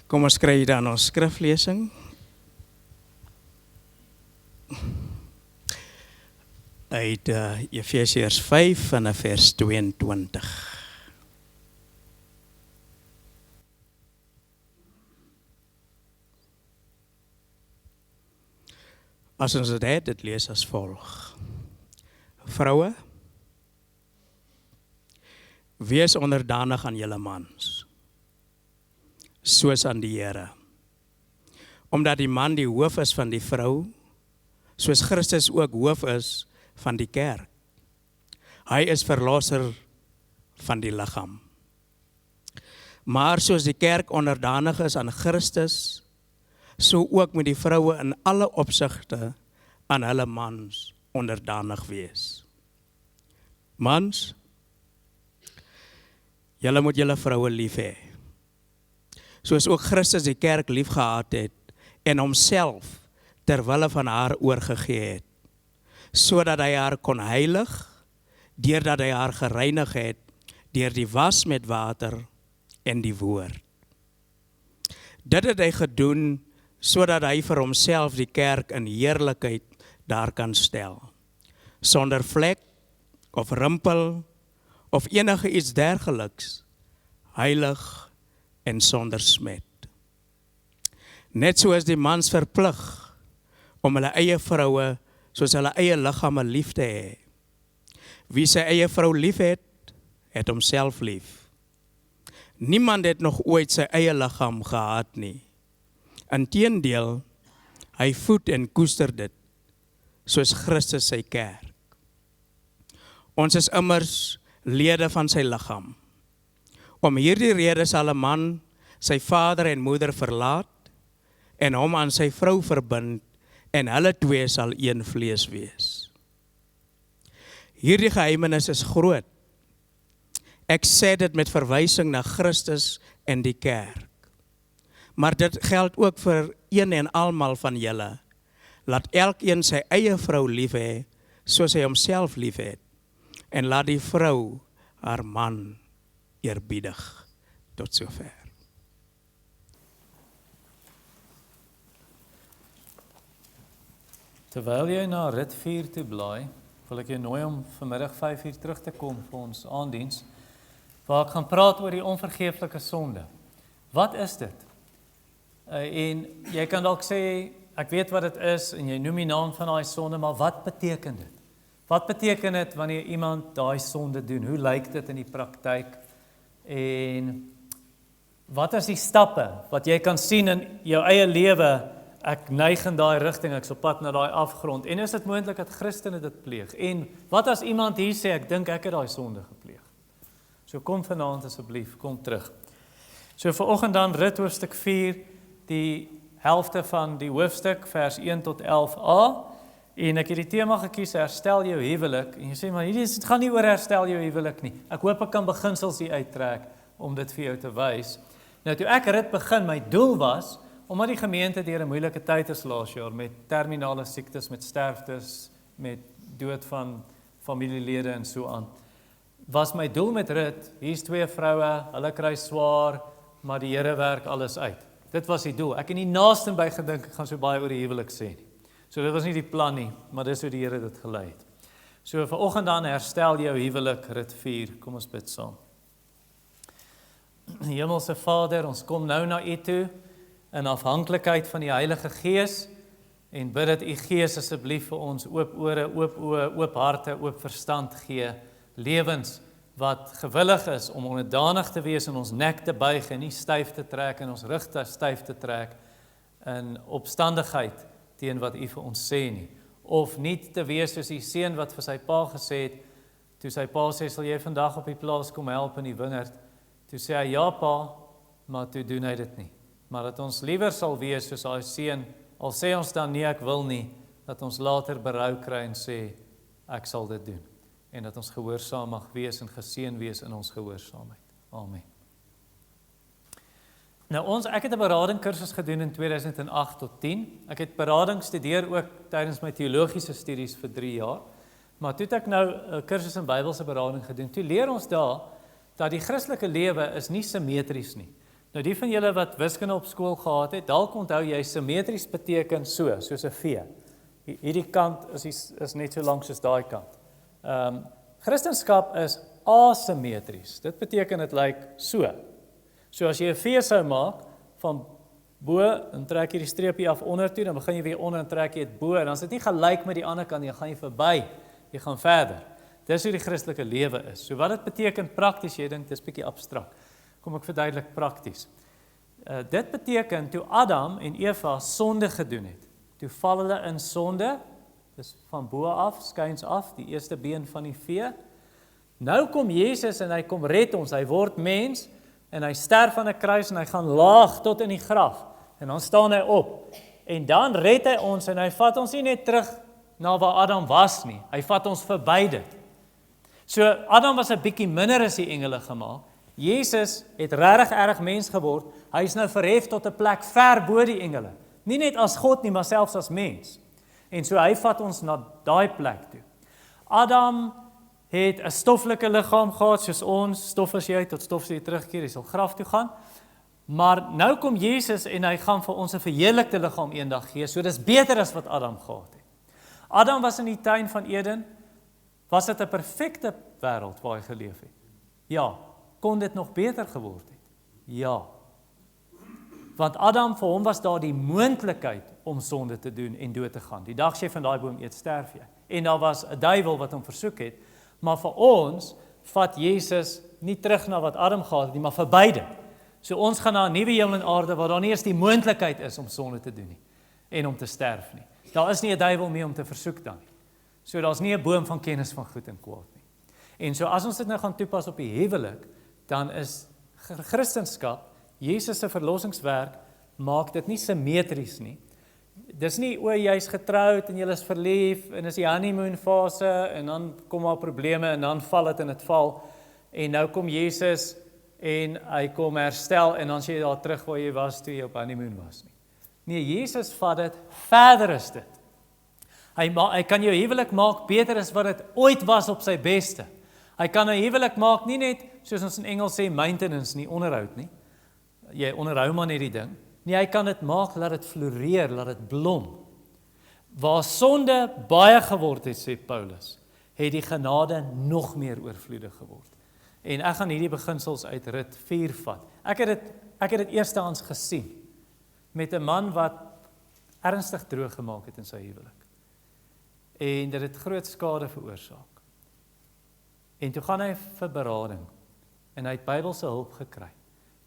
Kom ons kry dan ons skriflesing. Uit Efesiërs 5 vanaf vers 22. As ons dit lees as volg. Vroue, wees onderdanig aan julle mans, soos aan die Here. Omdat die man die hoof is van die vrou, soos Christus ook hoof is van die kerk. Hy is verlosser van die liggaam. Maar soos die kerk onderdanig is aan Christus, so ook moet die vroue in alle opsigte aan hulle mans onderdanig wees. Mans, julle moet julle vroue lief hê, soos ook Christus die kerk lief gehad het en homself ter wille van haar oorgegee het, sodat hy haar kon heilig, deurdat hy haar gereinig het, deur die was met water en die woord. Dit het hy gedoen, sodat hy vir homself die kerk in heerlikheid daar kan stel, sonder vlek of rimpel of enige iets dergeliks, heilig en sonder smet. Net soos die mans verplig om hulle eie vroue soos hulle eie liggame lief te hê. Wie sy eie vrou lief het, het homself lief. Niemand het nog ooit sy eie liggaam gehaat nie. Inteendeel, hy voed en koester dit, soos Christus sy kerk. Ons is immers lede van sy liggaam. Om hierdie rede sal 'n man sy vader en moeder verlaat en hom aan sy vrou verbind en hulle twee sal een vlees wees. Hierdie geheimenis is groot. Ek sê dit met verwysing na Christus en die kerk. Maar dit geld ook vir een en almal van julle. Laat elkeen sy eie vrou lief hê, soos hy homself lief het. En laat die vrou haar man eerbiedig. Tot sover. Terwyl jy na rit 4 toe blaai, wil ek jou nooi om vanmiddag 5 uur terug te kom vir ons aanddiens, waar ek gaan praat oor die onvergeeflike sonde. Wat is dit? En jy kan dalk sê, ek weet wat dit is, en jy noem die naam van daai sonde, maar wat beteken dit? Wat beteken dit wanneer iemand daai sonde doen? Hoe lyk dit in die praktyk? En wat is die stappe wat jy kan sien in jou eie lewe? Ek neig in daai rigting, ek is op pad na daai afgrond. En is dit moontlik dat Christene dit pleeg? En wat as iemand hier sê, ek dink ek het daai sonde gepleeg? So kom vanaand asseblief, kom terug. So vanoggend dan rit hoofstuk 4, die helfte van die hoofstuk, vers 1 tot 11a. En ek het die tema gekies, herstel jou huwelik. En jy sê, maar dit gaan nie oor herstel jou huwelik nie. Ek hoop ek kan beginsels hier uittrek om dit vir jou te wys. Nou toe ek rit begin, my doel was, omdat die gemeente deur 'n moeilike tyd is laas jaar, met terminale siektes, met sterftes, met dood van familielede en so aan, was my doel met rit, hier's 2 vroue, hulle kry swaar, maar die Here werk alles uit. Dit was die doel. Ek het nie naaste by gedink, ek gaan so baie oor die huwelik sê nie. So dit was nie die plan nie, maar dis hoe die Here dit gelei het. So vanoggend dan herstel jou huwelik, rit 4, kom ons bid saam. Hemelse Vader, ons kom nou na U toe, in afhanklikheid van die Heilige Gees, en bid dat U Gees asseblief vir ons oop ore, oop oë, oop harte, oop verstand gee, lewens wat gewillig is om onderdanig te wees en ons nek te buig en nie styf te trek en ons rug te styf te trek in opstandigheid teen wat U vir ons sê nie. Of nie te wees soos die seun wat vir sy pa gesê het, toe sy pa sê, sal jy vandag op die plaas kom help in die wingerd? Toe sê hy, ja pa, maar toe doen hy dit nie. Maar dat ons liewer sal wees soos hy seun, al sê ons dan nie ek wil nie, dat ons later berou kry en sê, ek sal dit doen. En dat ons gehoorsaam mag wees en geseën wees in ons gehoorsaamheid. Amen. Nou ek het 'n beradingkursus gedoen in 2008 tot 10. Ek het berading studeer ook tydens my teologiese studies vir 3 jaar. Maar toe het ek nou 'n kursus in Bybelse berading gedoen. Toe leer ons daar dat die Christelike lewe is nie simmetries nie. Nou die van julle wat wiskunde op skool gehad het, dalk onthou jy simmetries beteken so, soos 'n V. Hierdie kant is net so lank soos daai kant. Christendom is asymmetries. Dit beteken dit lyk so. So as jy 'n V sou maak van bo en trek jy die streepie af onder toe, dan begin jy weer onder en trek jy dit bo en dan is dit nie gelyk met die ander kant nie, dan gaan jy verby. Jy gaan verder. Dis hoe die Christelike lewe is. So wat dit beteken prakties, jy dink dis bietjie abstrakt. Kom ek verduidelik prakties. Dit beteken toe Adam en Eva sonde gedoen het. Toe val hulle in sonde, dis van bo af, skuins af, die eerste been van die V. Nou kom Jesus en hy kom red ons, hy word mens en hy sterf aan 'n kruis en hy gaan laag tot in die graf. En dan staan hy op. En dan red hy ons en hy vat ons nie net terug na waar Adam was nie. Hy vat ons verby dit. So Adam was 'n bietjie minder as die engele gemaak. Jesus het regtig erg mens geword. Hy is nou verhef tot 'n plek ver bo die engele. Nie net as God nie, maar selfs as mens. En so hy vat ons na daai plek toe. Adam het 'n stoffelike liggaam gehad soos ons, stof as jy tot stof as jy terugkeer, jy sal graf toe gaan. Maar nou kom Jesus en hy gaan vir ons 'n verheerlikte liggaam eendag gee. So dis beter as wat Adam gehad het. Adam was in die tuin van Eden. Was dit 'n perfekte wêreld waar hy geleef het? Ja. Kon dit nog beter geword het? Ja. Want Adam, vir hom was daar die moontlikheid om sonde te doen en dood te gaan. Die dag as jy van daai boom eet, sterf jy. En daar was 'n duiwel wat hom versoek het, maar vir ons vat Jesus nie terug na wat Adam gehad het nie, maar verby dit. So ons gaan na 'n nuwe hemel en aarde waar daar nie eens die moontlikheid is om sonde te doen nie en om te sterf nie. Daar is nie 'n duiwel meer om te versoek dan nie. So daar's nie 'n boom van kennis van goed en kwaad nie. En so as ons dit nou gaan toepas op die huwelik, dan is Christendom, Jesus se verlossingswerk, maak dit nie simmetries nie. Dis nie jy's getroud en jy is verlief en is die honeymoon fase en dan kom daar probleme en dan val dit en dit val en nou kom Jesus en hy kom herstel en dan sê jy daar terug waar jy was toe jy op honeymoon was nie. Nee, Jesus vat dit verder as dit. Hy kan jou huwelik maak beter as wat dit ooit was op sy beste. Hy kan 'n huwelik maak nie net, soos ons in Engels sê, maintenance nie, onderhoud nie. Jy onderhou maar net die ding. Nee, hy kan dit maak, laat dit floreer, laat dit blom. Waar sonde baie geword het, sê Paulus, het die genade nog meer oorvloedig geword. En ek gaan hierdie beginsels uit Rit 4 vat. Ek het dit eerstehands gesien met 'n man wat ernstig droog gemaak het in sy huwelik. En dit het groot skade veroorsaak. En toe gaan hy vir berading en hy het Bybelse hulp gekry.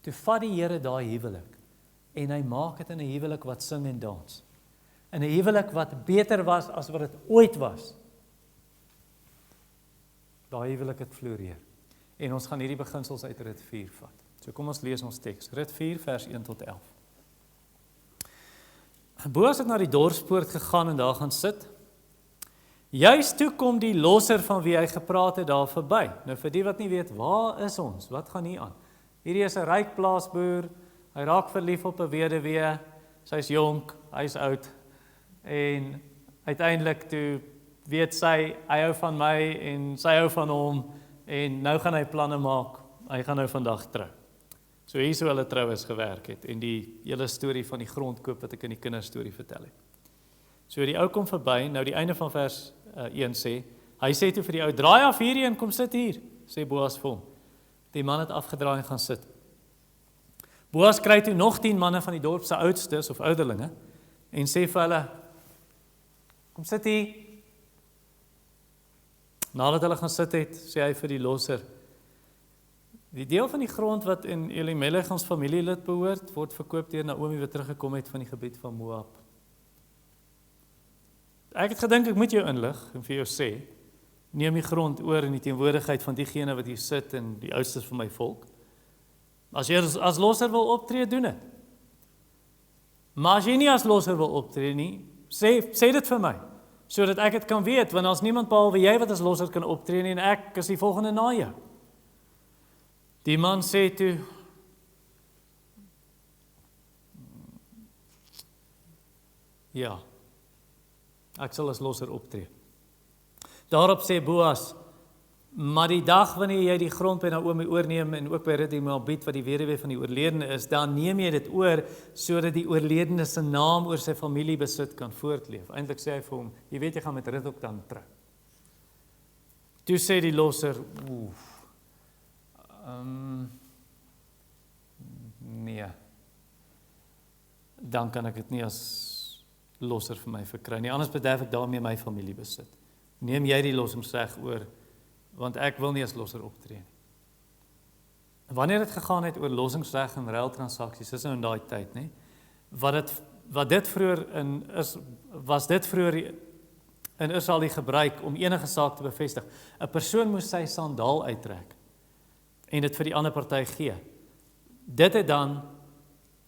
Toe vat die Here daai huwelik en hy maak dit in 'n huwelik wat sing en dans. In 'n huwelik wat beter was as wat dit ooit was. Daai huwelik het floreer. En ons gaan hierdie beginsels uit Rit 4 vat. So kom ons lees ons teks. Rit 4 vers 1 tot 11. Boas het na die dorpspoort gegaan en daar gaan sit. Juist toe kom die losser van wie hy gepraat het daar verby. Nou vir die wat nie weet, waar is ons? Wat gaan hier aan? Hierdie is 'n ryk plaasboer, hy raak verlief op 'n weduwee, sy's jonk, hy's oud, en uiteindelik toe weet sy, hy hou van my, en sy hou van hom, en nou gaan hy planne maak, hy gaan nou vandag trou. So hier so hulle troues gewerk het, en die hele storie van die grondkoop wat ek in die kinderstorie vertel het. So die ou kom verby, nou die einde van vers 1 sê, hy sê toe vir die ou, draai af hierheen, kom sit hier, sê Boas vir hom. Die man het afgedraai en gaan sit. Boas kry toe nog 10 manne van die dorp se oudstes of ouderlinge, en sê vir hulle, kom sit hier. Nadat hulle gaan sit het, sê hy vir die losser, die deel van die grond wat in Elimelech ons familielid behoort, word verkoop deur Naomi wat teruggekom het van die gebied van Moab. Ek het gedink ek moet jou inlig en vir jou sê, neem die grond oor in die teenwoordigheid van diegene wat hier sit en die oudstes van my volk. As jy as losser wil optree, doen dit. Maar as jy nie as losser wil optree nie, sê dit vir my, sodat ek dit kan weet, want as niemand behalwe jy wat as losser kan optree nie, en ek is die volgende na jou. Die man sê toe, ja, ek sal as losser optree. Daarop sê Boas, Maar die dag wanneer jy die grond by Naomi oorneem en ook by Rut die Moabit wat die weduwee van die oorledene is, dan neem jy dit oor sodat die oorledene se naam oor sy familiebesit kan voortleef. Eintlik sê hy vir hom, jy weet jy gaan met Rut ook dan trou. Toe sê die losser, nee, dan kan ek dit nie as losser vir my verkry nie, anders bederf ek daarmee my familiebesit. Neem jy die lossingsreg oor, want ek wil nie as losser optree nie. Wanneer dit gegaan het oor lossingsreg en ruiltransaksies, is nou in daai tyd, nie? Was dit vroeër in Israel die gebruik om enige saak te bevestig. 'n Persoon moes sy sandaal uittrek en dit vir die ander party gee. Dit het dan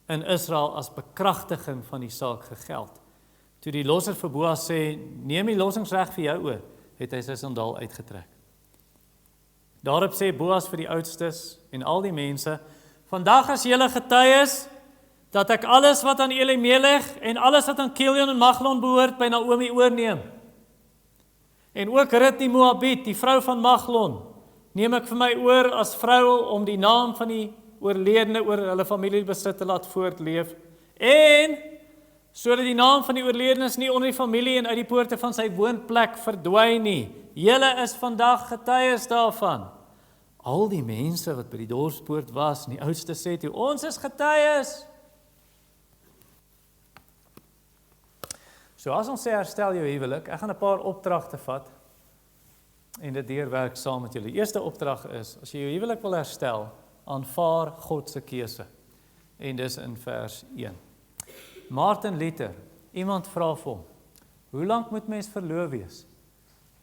in Israel as bekragtiging van die saak gegeld. Toe die losser vir Boas sê, neem die lossingsreg vir jou oor, het hy sy sandaal uitgetrek. Daarop sê Boas vir die oudstes en al die mense, vandag as julle getuies, dat ek alles wat aan Elimelech en alles wat aan Kilion en Maglon behoort by Naomi oorneem. En ook Rut die Moabit, die vrou van Maglon, neem ek vir my oor as vrou om die naam van die oorledene oor hulle familiebesit te laat voortleef. En sodat die naam van die oorledenes nie onder die familie en uit die poorte van sy woonplek verdwyn nie. Julle is vandag getuies daarvan. Al die mense wat by die dorpspoort was, en die oudste sê toe, ons is getuies. So as ons sê herstel jou huwelik, ek gaan 'n paar opdragte vat en dit deurwerk saam met julle. Die eerste opdrag is, as jy jou huwelik wil herstel, aanvaar God se keuse. En dis in vers 1. Martin Luther, iemand vra vir hom, hoe lank moet mens verloof wees?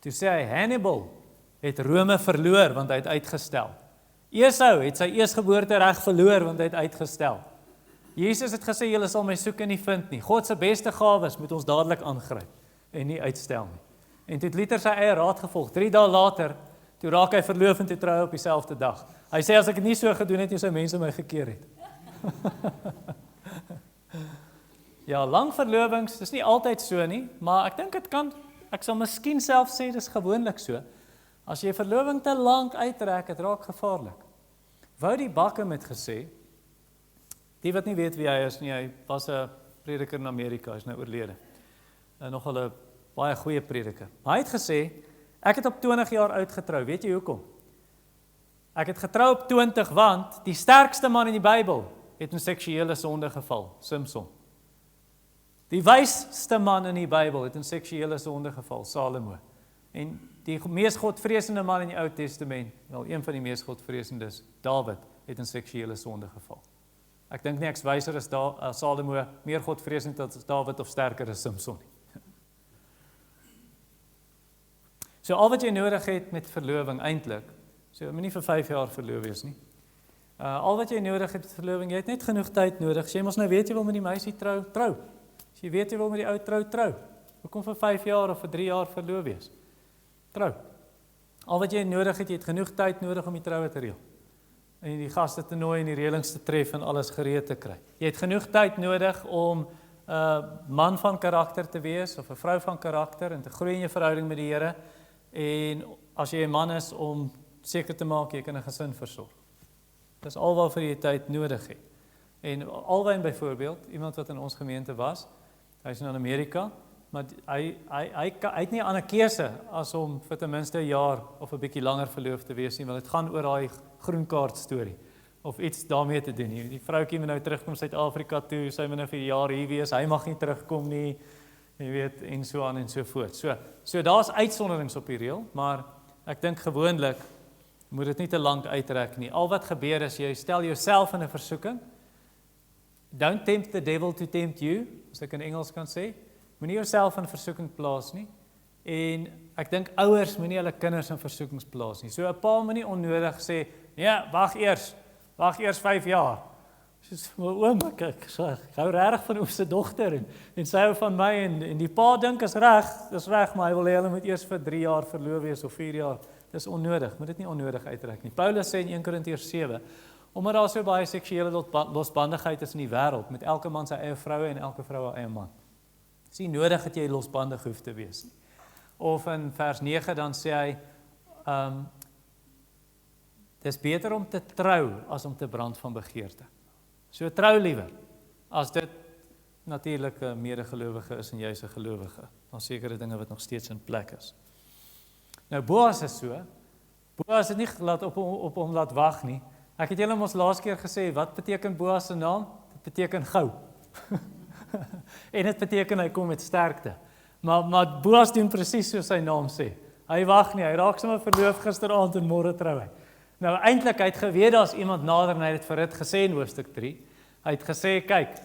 Toe sê hy, Hannibal het Rome verloor, want hy het uitgestel. Esau het sy eersgeboortereg verloor, want hy het uitgestel. Jesus het gesê, julle sal my soek en nie vind nie. God se beste gawes moet ons dadelik aangryp en nie uitstel nie. En toe het Luther sy eie raad gevolg. 3 dae later, toe raak hy verloof en toe trou op dieselfde dag. Hy sê, as ek dit nie so gedoen het, sou mense my gekeer het. Ja, lang verlovings, dis nie altyd so nie, maar ek dink dit kan, ek sal miskien self sê, dis gewoonlik so. As jy verloving te lank uittrek, het raak gevaarlik. Woudie Backham het gesê, die wat nie weet wie hy is nie, hy was 'n prediker in Amerika, hy is nou oorlede. Nogal 'n baie goeie prediker. Maar hy het gesê, ek het op 20 jaar oud getrou, weet jy hoekom? Ek het getrou op 20, want die sterkste man in die Bybel het in seksuele sonde geval, Samson. Die wysste man in die Bybel het in seksuele sonde geval, Salomo. En die mees godvreesende man in die Ou Testament, wel een van die mees godvreesendes, Dawid, het in seksuele sonde geval. Ek dink nie ek's wyser as Salomo, meer godvreesend as Dawid of sterker as Samson nie. So al wat jy nodig het met verloving eintlik, so moenie vir 5 jaar verloof wees nie. Al wat jy nodig het met verloving, jy het net genoeg tyd nodig. As jy mos nou weet jy wil met die meisie trou, trou. As jy weet jy wil met die ou trou, trou. Hoekom vir 5 jaar of vir 3 jaar verloof wees? Trou. Al wat jy nodig het, jy het genoeg tyd nodig om die troue te reël. En die gaste te nooi en die reëlings te tref en alles gereed te kry. Jy het genoeg tyd nodig om 'n man van karakter te wees of 'n vrou van karakter en te groei in jou verhouding met die Here. En as jy 'n man is om seker te maak jy kan 'n gesin versorg. Dis alwaarvoor jy tyd nodig het. En Alwyn byvoorbeeld, iemand wat in ons gemeente was, hy is nou in Amerika, maar hy het nie 'n ander keuse as om vir ten minste 'n jaar of 'n bietjie langer verloof te wees nie, want dit gaan oor daai groenkaart storie of iets daarmee te doen nie. Die vroutjie moet nou terugkom Suid-Afrika toe, sy moet nou vir 'n jaar hier wees, hy mag nie terugkom nie, jy weet, en so aan en so voort. So daar's uitsonderings op die reël, maar ek dink gewoonlik moet dit nie te lank uittrek nie. Al wat gebeur is jy stel jouself in 'n versoeking. Don't tempt the devil to tempt you, as ek in Engels kan sê. Moenie jouself in versoeking plaas nie. En ek dink ouers moenie hulle kinders in versoekings plaas nie. So 'n pa moenie onnodig sê, ja, wag eers 5 jaar. Soos, oom, ek hou regtig van oom se dogter en sy hou van my en die pa dink is reg, maar hy wil hê hulle moet eers vir 3 jaar verloof wees of 4 jaar. Dis onnodig, moet dit nie onnodig uittrek nie. Paulus sê in 1 Korintiërs 7, omdat daar so baie seksuele losbandigheid is in die wêreld, met elke man sy eie vroue en elke vrou haar eie man. Dis nie nodig dat jy losbandig hoef te wees nie. Of in vers 9 dan sê hy, dis beter om te trou as om te brand van begeerte. So trou liewer, as dit natuurlik 'n medegelowige is en jy's 'n gelowige. Daar's sekere dinge wat nog steeds in plek is. Nou Boas is so, Boas het nie laat op hom laat wag nie. Ek het julle mos laas keer gesê, wat beteken Boas se naam? Dit beteken gou. En dit beteken hy kom met sterkte. Maar Boas doen presies soos sy naam sê. Hy wag nie, hy raak sommer verloof gisteraand en môre trou hy. Nou eintlik, hy het geweet daar's iemand nader en hy het vir dit gesê in hoofstuk 3. Hy het gesê, kyk,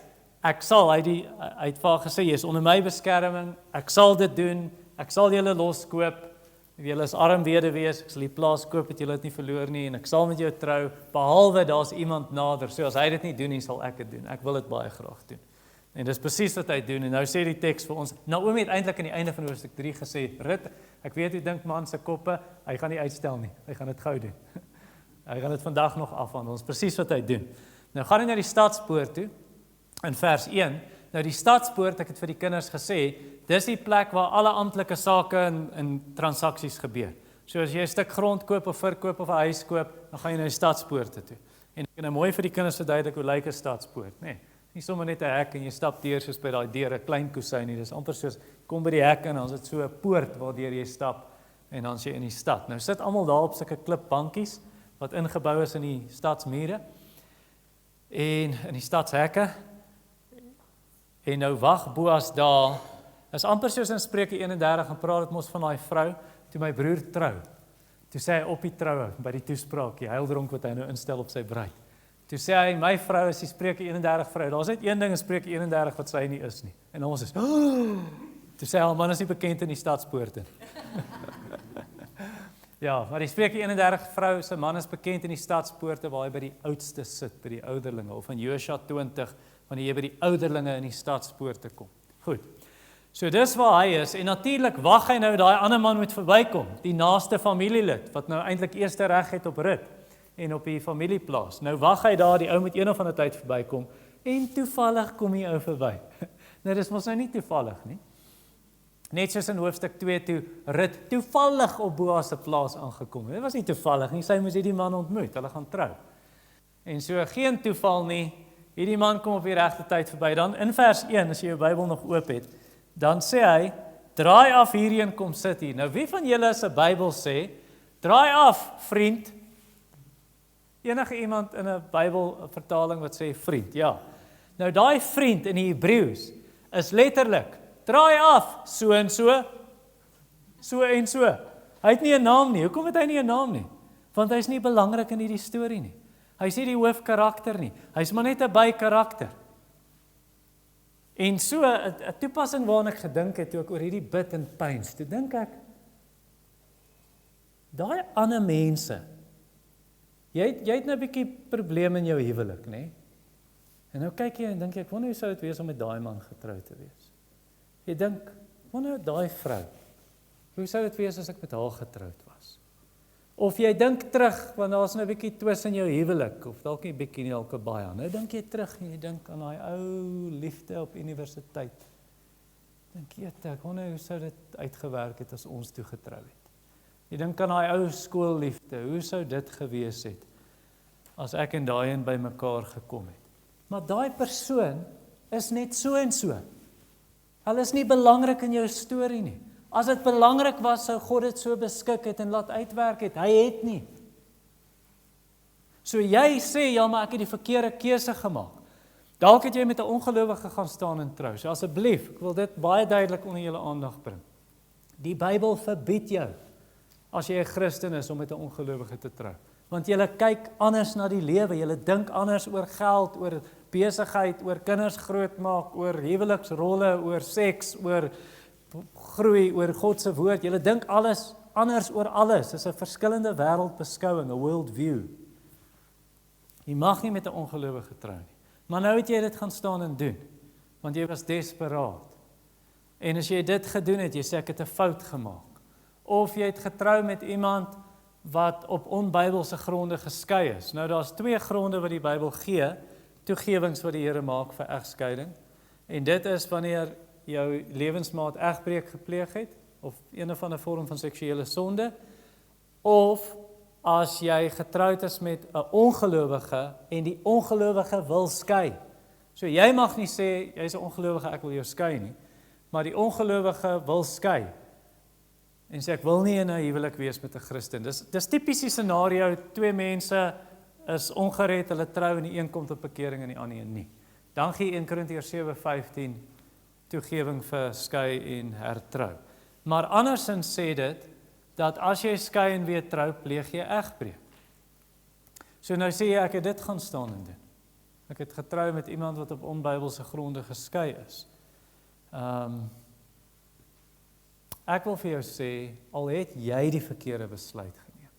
ek sal, hy het vir haar gesê, jy is onder my beskerming, ek sal dit doen, ek sal julle loskoop, julle is arm weduwees, ek sal die plaas koop, het julle dit nie verloor nie, en ek sal met jou trou, behalwe daar's iemand nader, so as hy dit nie doen nie, sal ek dit doen, ek wil dit baie graag doen. En dis presies wat hy doen, en nou sê die teks vir ons, Naomi het eintlik aan die einde van hoofstuk 3 gesê, Rut, ek weet jy dink man se koppe, hy gaan nie uitstel nie, hy gaan dit gou doen. Hy gaan dit vandag nog afhandel, dis presies wat hy doen. Nou gaan hy na die stadspoort toe, in vers 1, nou die stadspoort, ek het vir die kinders gesê, dis die plek waar alle amptelike sake en transaksies gebeur. So as jy 'n stuk grond koop of verkoop of 'n huis koop, dan gaan jy na die stadspoorte toe. En ek kan nou mooi vir die kinders verduidelik hoe lyk 'n stadspoort, nê? Nie sommer net 'n hek en jy stap deur soos by daai deur, 'n klein kusyn nie, dis amper soos, kom by die hek en dan is dit so 'n poort waardeur jy stap, en dan is jy in die stad. Nou sit almal daar op sulke klipbankies, wat ingebou is in die stadsmure, en in die stadshekke, en nou wag Boas daar, is amper soos in Spreuke 31, en praat het mos van daai vrou, toe my broer trou, toe sê hy op die troue, by die toespraak, die huildronk wat hy nou instel op sy bruid, toe sê hy, my vrou is die Spreuke 31 vrou, daar is net een ding in Spreuke 31 wat sy nie is nie, en ons is, toe sê hy, man is nie bekend in die stadspoorte. Ja, maar die Spreuke 31 vrou, sy man is bekend in die stadspoorte, waar hy by die oudste sit, by die ouderlinge, of in Josua 20, wanneer jy by die ouderlinge in die stadspoorte kom. Goed, so dis waar hy is, en natuurlik wag hy nou daai ander man moet verbykom, die naaste familielid, wat nou eintlik eerste reg het op Rut, en op die familieplaas. Nou wag hy daar, die ou moet een of ander tyd verbykom, en toevallig kom die ou verby. Nou dis mos nou nie toevallig nie. Net soos in hoofstuk 2 toe Rut toevallig op Boas se plaas aangekom. Dit was nie toevallig nie, sy moes hierdie man ontmoet, hulle gaan trou. En so geen toeval nie, hierdie man kom op die regte tyd verby. Dan in vers 1, as jy jou Bybel nog oop het, dan sê hy, draai af hierheen, kom sit hier. Nou wie van julle as 'n Bybel sê, draai af, vriend? Enige iemand in 'n Bybelvertaling wat sê vriend, ja. Nou daai vriend in die Hebreëus is letterlik, draai af, so en so, so en so. Hy het nie 'n naam nie, hoekom het hy nie 'n naam nie? Want hy is nie belangrik in hierdie storie nie. Hy is nie die hoofkarakter nie, hy is maar net 'n bykarakter. En so, 'n toepassing waarna ek gedink het, toe ek oor hierdie bid en pyns, toe dink ek, daai ander mense, jy het nou 'n bietjie probleme in jou huwelik, né? En nou kyk jy en dink jy, ek wonder hoe sou dit wees om met daai man getrou te wees? Jy dink, wonder daai vrou, hoe sou dit wees as ek met haar getroud was? Of jy dink terug, want daar's nou 'n bietjie twis in jou huwelik, of dalk nie 'n bietjie nie, dalk 'n baie. Nou dink jy terug en jy dink aan daai ou liefde op universiteit. Dink jy, ek wonder hoe sou dit uitgewerk het as ons toe getrou het? Jy dink aan daai ou skoolliefde, hoe sou dit gewees het as ek en daai een by mekaar gekom het? Maar daai persoon is net so en so. Hulle is nie belangrik in jou storie nie. As dit belangrik was, sou God dit so beskik het en laat uitwerk het. Hy het nie. So jy sê, ja, maar ek het die verkeerde keuse gemaak. Dalk het jy met 'n ongelowige gaan staan en trou. So asseblief, ek wil dit baie duidelik onder julle aandag bring. Die Bybel verbied jou, as jy 'n Christen is, om met 'n ongelowige te trou. Want jy kyk anders na die lewe, jy dink anders oor geld, oor besigheid, oor kinders grootmaak, oor huweliksrolle, oor seks, oor groei, oor God se woord. Jy dink alles anders oor alles. Dit is 'n verskillende wêreldbeskouing, 'n world view. Jy mag nie met 'n ongelowige trou nie. Maar nou het jy dit gaan staan en doen, want jy was desperaat. En as jy dit gedoen het, jy sê ek het 'n fout gemaak. Of jy het getrou met iemand wat op onbybelse gronde geskei is. Nou daar's 2 gronde wat die Bybel gee, toegewings wat die Here maak vir egskeiding. En dit is wanneer jou lewensmaat egbreek gepleeg het, of een of ander vorm van seksuele sonde, of as jy getroud is met 'n ongelowige en die ongelowige wil skei. So jy mag nie sê, jy's 'n ongelowige, ek wil jou skei nie, maar die ongelowige wil skei. En sê, ek wil nie in 'n huwelik wees met 'n Christen. Dis tipies die scenario, twee mense is ongered, hulle trou en die een kom tot bekering en die ander een nie. Dan gee 1 Korintiërs 7:15 toegewing vir skei en hertrou. Maar andersins sê dit, dat as jy skei en weer trou, pleeg jy egbreek. So nou sê jy, ek het dit gaan staan en doen. Ek het getrou met iemand wat op onbybelse gronde geskei is. Ek wil vir jou sê, al het jy die verkeerde besluit geneem.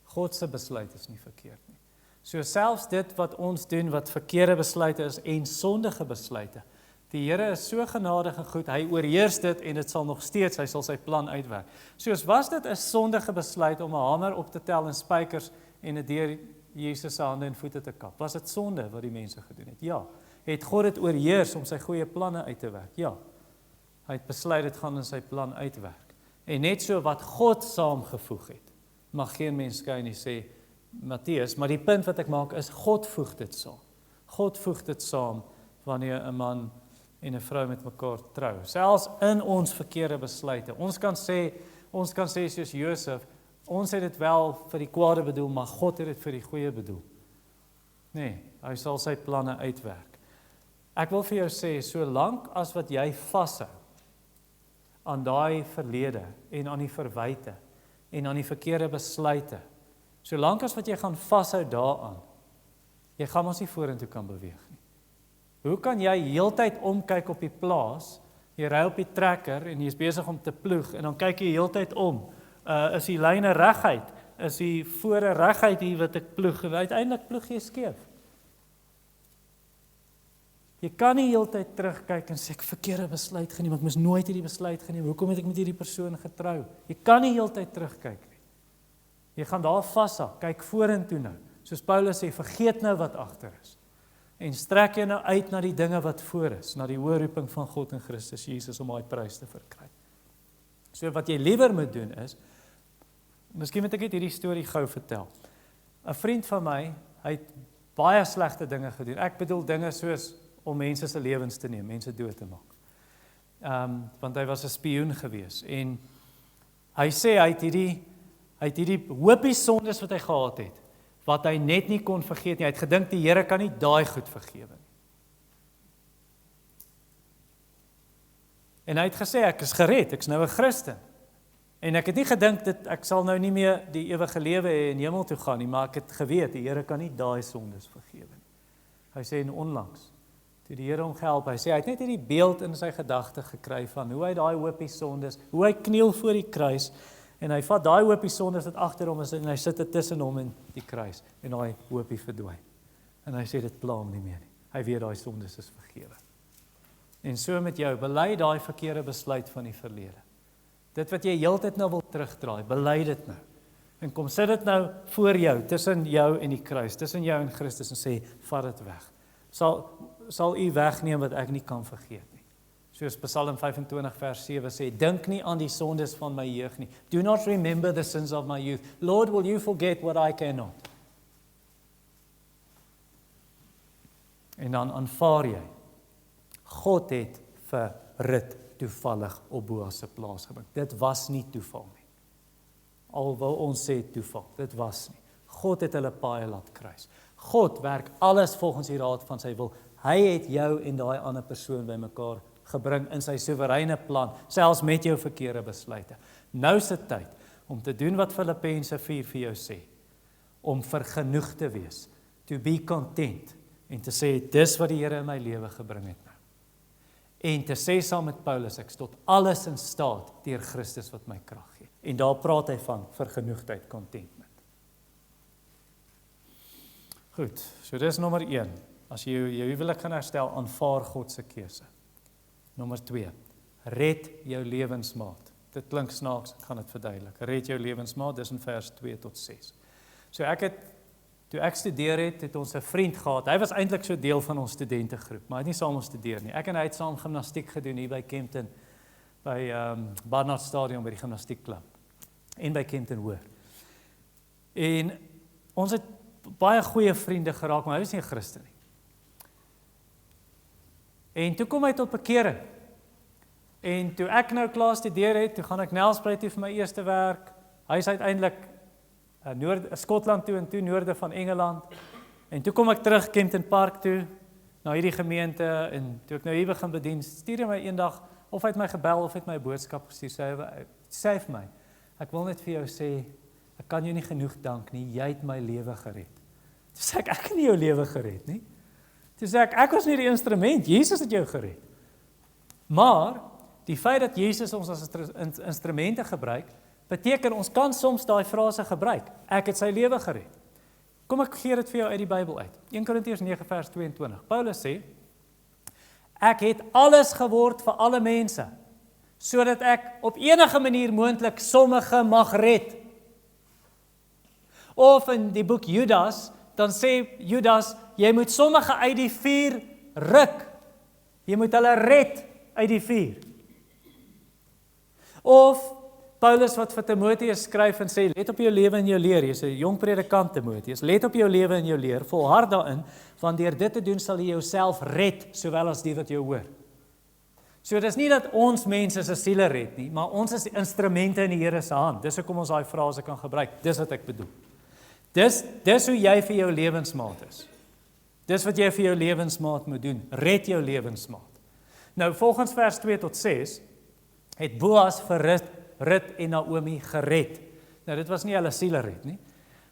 God se besluit is nie verkeerd nie. So selfs dit wat ons doen, wat verkeerde besluite is en sondige besluite, die Here is so genadig en goed, hy oorheers dit en dit sal nog steeds, hy sal sy plan uitwerk. Soos was dit 'n sondige besluit om 'n hamer op te tel en spykers en dit deur Jesus se hande en voete te kap? Was dit sonde wat die mense gedoen het? Ja. Het God dit oorheers om sy goeie planne uit te werk? Ja. Hy het besluit dit gaan in sy plan uitwerk. En net so wat God saamgevoeg het, mag geen mens skei nie, sê Matteus, maar die punt wat ek maak is, God voeg dit saam. God voeg dit saam wanneer 'n man en 'n vrou met mekaar trou. Selfs in ons verkeerde besluite. Ons kan sê soos Josef, ons het dit wel vir die kwade bedoel, maar God het dit vir die goeie bedoel. Nee, hy sal sy planne uitwerk. Ek wil vir jou sê, solank as wat jy vashou aan daai verlede en aan die verwyte en aan die verkeerde besluite, solank as wat jy gaan vashou daaraan, jy gaan ons nie vorentoe kan beweeg nie. Hoe kan jy heeltyd omkyk op die plaas, jy ry op die trekker en jy is besig om te ploeg en dan kyk jy heeltyd om, is die lyne reguit, is die vore reguit hier wat ek ploeg, en uiteindelik ploeg jy skeef. Jy kan nie heeltyd terugkyk en sê, ek verkeerde besluit geneem, ek moes nooit hierdie besluit geneem, hoekom het ek met hierdie persoon getrou? Jy kan nie heeltyd terugkyk nie. Jy gaan daar vashou, kyk vorentoe nou. Soos Paulus sê, vergeet nou wat agter is. En strek jy nou uit na die dinge wat voor is, na die hoë roeping van God in Christus Jesus om daai prys te verkry. So wat jy liewer moet doen is, miskien moet ek net hierdie storie gou vertel. 'n Vriend van my, hy het baie slegte dinge gedoen. Ek bedoel dinge soos om mense se lewens te neem, mense dood te maak. Want hy was 'n spioen gewees en hy sê hy het hierdie hoopie sondes wat hy gehad het, wat hy net nie kon vergeet nie. Hy het gedink die Here kan nie daai goed vergewe nie. En hy het gesê, ek is gered, ek is nou 'n Christen. En ek het nie gedink dat ek sal nou nie meer die ewige lewe hê en hemel toe gaan nie, maar ek het geweet, die Here kan nie daai sondes vergewe nie. Hy sê en onlangs, toe die Here hom gehelp, hy sê, hy het net hierdie beeld in sy gedagte gekry van hoe hy daai hoopie sondes, hoe hy kniel voor die kruis, en hy vat daai hoopie sondes wat agter hom is, en hy sit dit tussen hom en die kruis, en daai hoopie verdwyn. En hy sê, dit pla hom nie meer nie. Hy weet daai sondes is vergewe. En so met jou, bely daai verkeerde besluit van die verlede. Dit wat jy heeltyd nou wil terugdraai, bely dit nou. En kom sit dit nou voor jou, tussen jou en die kruis, tussen jou en Christus, en sê, vat dit weg. Sal u wegneem wat ek nie kan vergeet nie. Soos Psalm 25 vers 7 sê, dink nie aan die sondes van my jeug nie. Do not remember the sins of my youth. Lord, will you forget what I cannot? En dan aanvaar jy, God het vir Rut toevallig op Boas se plaas gebring. Dit was nie toeval nie. Al wil ons sê toeval, dit was nie. God het hulle paai laat kruis. God werk alles volgens die raad van sy wil. Hy het jou en daai ander persoon bymekaar gebring in sy soewereine plan, selfs met jou verkeerde besluite. Nou is dit tyd om te doen wat Filippense 4 vir jou sê, om vergenoeg te wees, to be content, en te sê, dis wat die Here in my lewe gebring het nou. En te sê saam met Paulus, ek is tot alles in staat deur Christus wat my krag gee. En daar praat hy van vergenoegdheid, contentment. Goed, so dis nommer 1. As jy jou huwelik gaan herstel, aanvaar God se keuse. Nommer 2, red jou lewensmaat. Dit klink snaaks, ek gaan dit verduidelik. Red jou lewensmaat, dis in vers 2 tot 6. So toe ek studeer het ons 'n vriend gehad. Hy was eintlik so deel van ons studentegroep, maar hy het nie saam ons studeer nie. Ek en hy het saam gimnastiek gedoen hier by Kempton, by Barnard Stadion by die gimnastiekklub en by Kempton Hoër. En ons het baie goeie vriende geraak, maar hy was nie 'n Christen nie. En toe kom hy tot bekering. En toe ek nou klaar studeer het, toe gaan ek Nelspruit toe vir my eerste werk. Hy is uiteindelik Skotland toe en toe noorde van Engeland. En toe kom ek terug Kempton Park toe, na hierdie gemeente, en toe ek nou hier begin bedien, stuur hy my eendag, of hy het my gebel, of hy het my 'n boodskap gestuur, sê hy vir my, ek wil net vir jou sê, ek kan jou nie genoeg dank nie, jy het my lewe gered. Toe sê ek het nie jou lewe gered nie. Toe sê ek was nie die instrument, Jesus het jou gered. Maar, die feit dat Jesus ons as instrumente gebruik, beteken ons kan soms daai frase gebruik, ek het sy lewe gered. Kom ek gee dit vir jou uit die Bybel uit. 1 Korintiërs 9 vers 22. Paulus sê, ek het alles geword vir alle mense, sodat ek op enige manier moontlik sommige mag red. Of in die boek Judas, dan sê Judas, jy moet sommige uit die vuur ruk. Jy moet hulle red uit die vuur. Of Paulus wat vir Timoteus skryf en sê, let op jou lewe en jou leer, jy is 'n jong predikant Timoteus, let op jou lewe en jou leer, volhard daarin, want deur dit te doen sal jy jouself red, sowel as die wat jou hoor. So dis nie dat ons mense se siele red nie, maar ons is die instrumente in die Here se hand, dis hoekom ons daai frase kan gebruik, dis wat ek bedoel. Dis hoe jy vir jou lewensmaat is. Dis wat jy vir jou lewensmaat moet doen, red jou lewensmaat. Nou volgens vers 2 tot 6, het Boas vir Rut en Naomi gered. Nou dit was nie hulle siele red nie,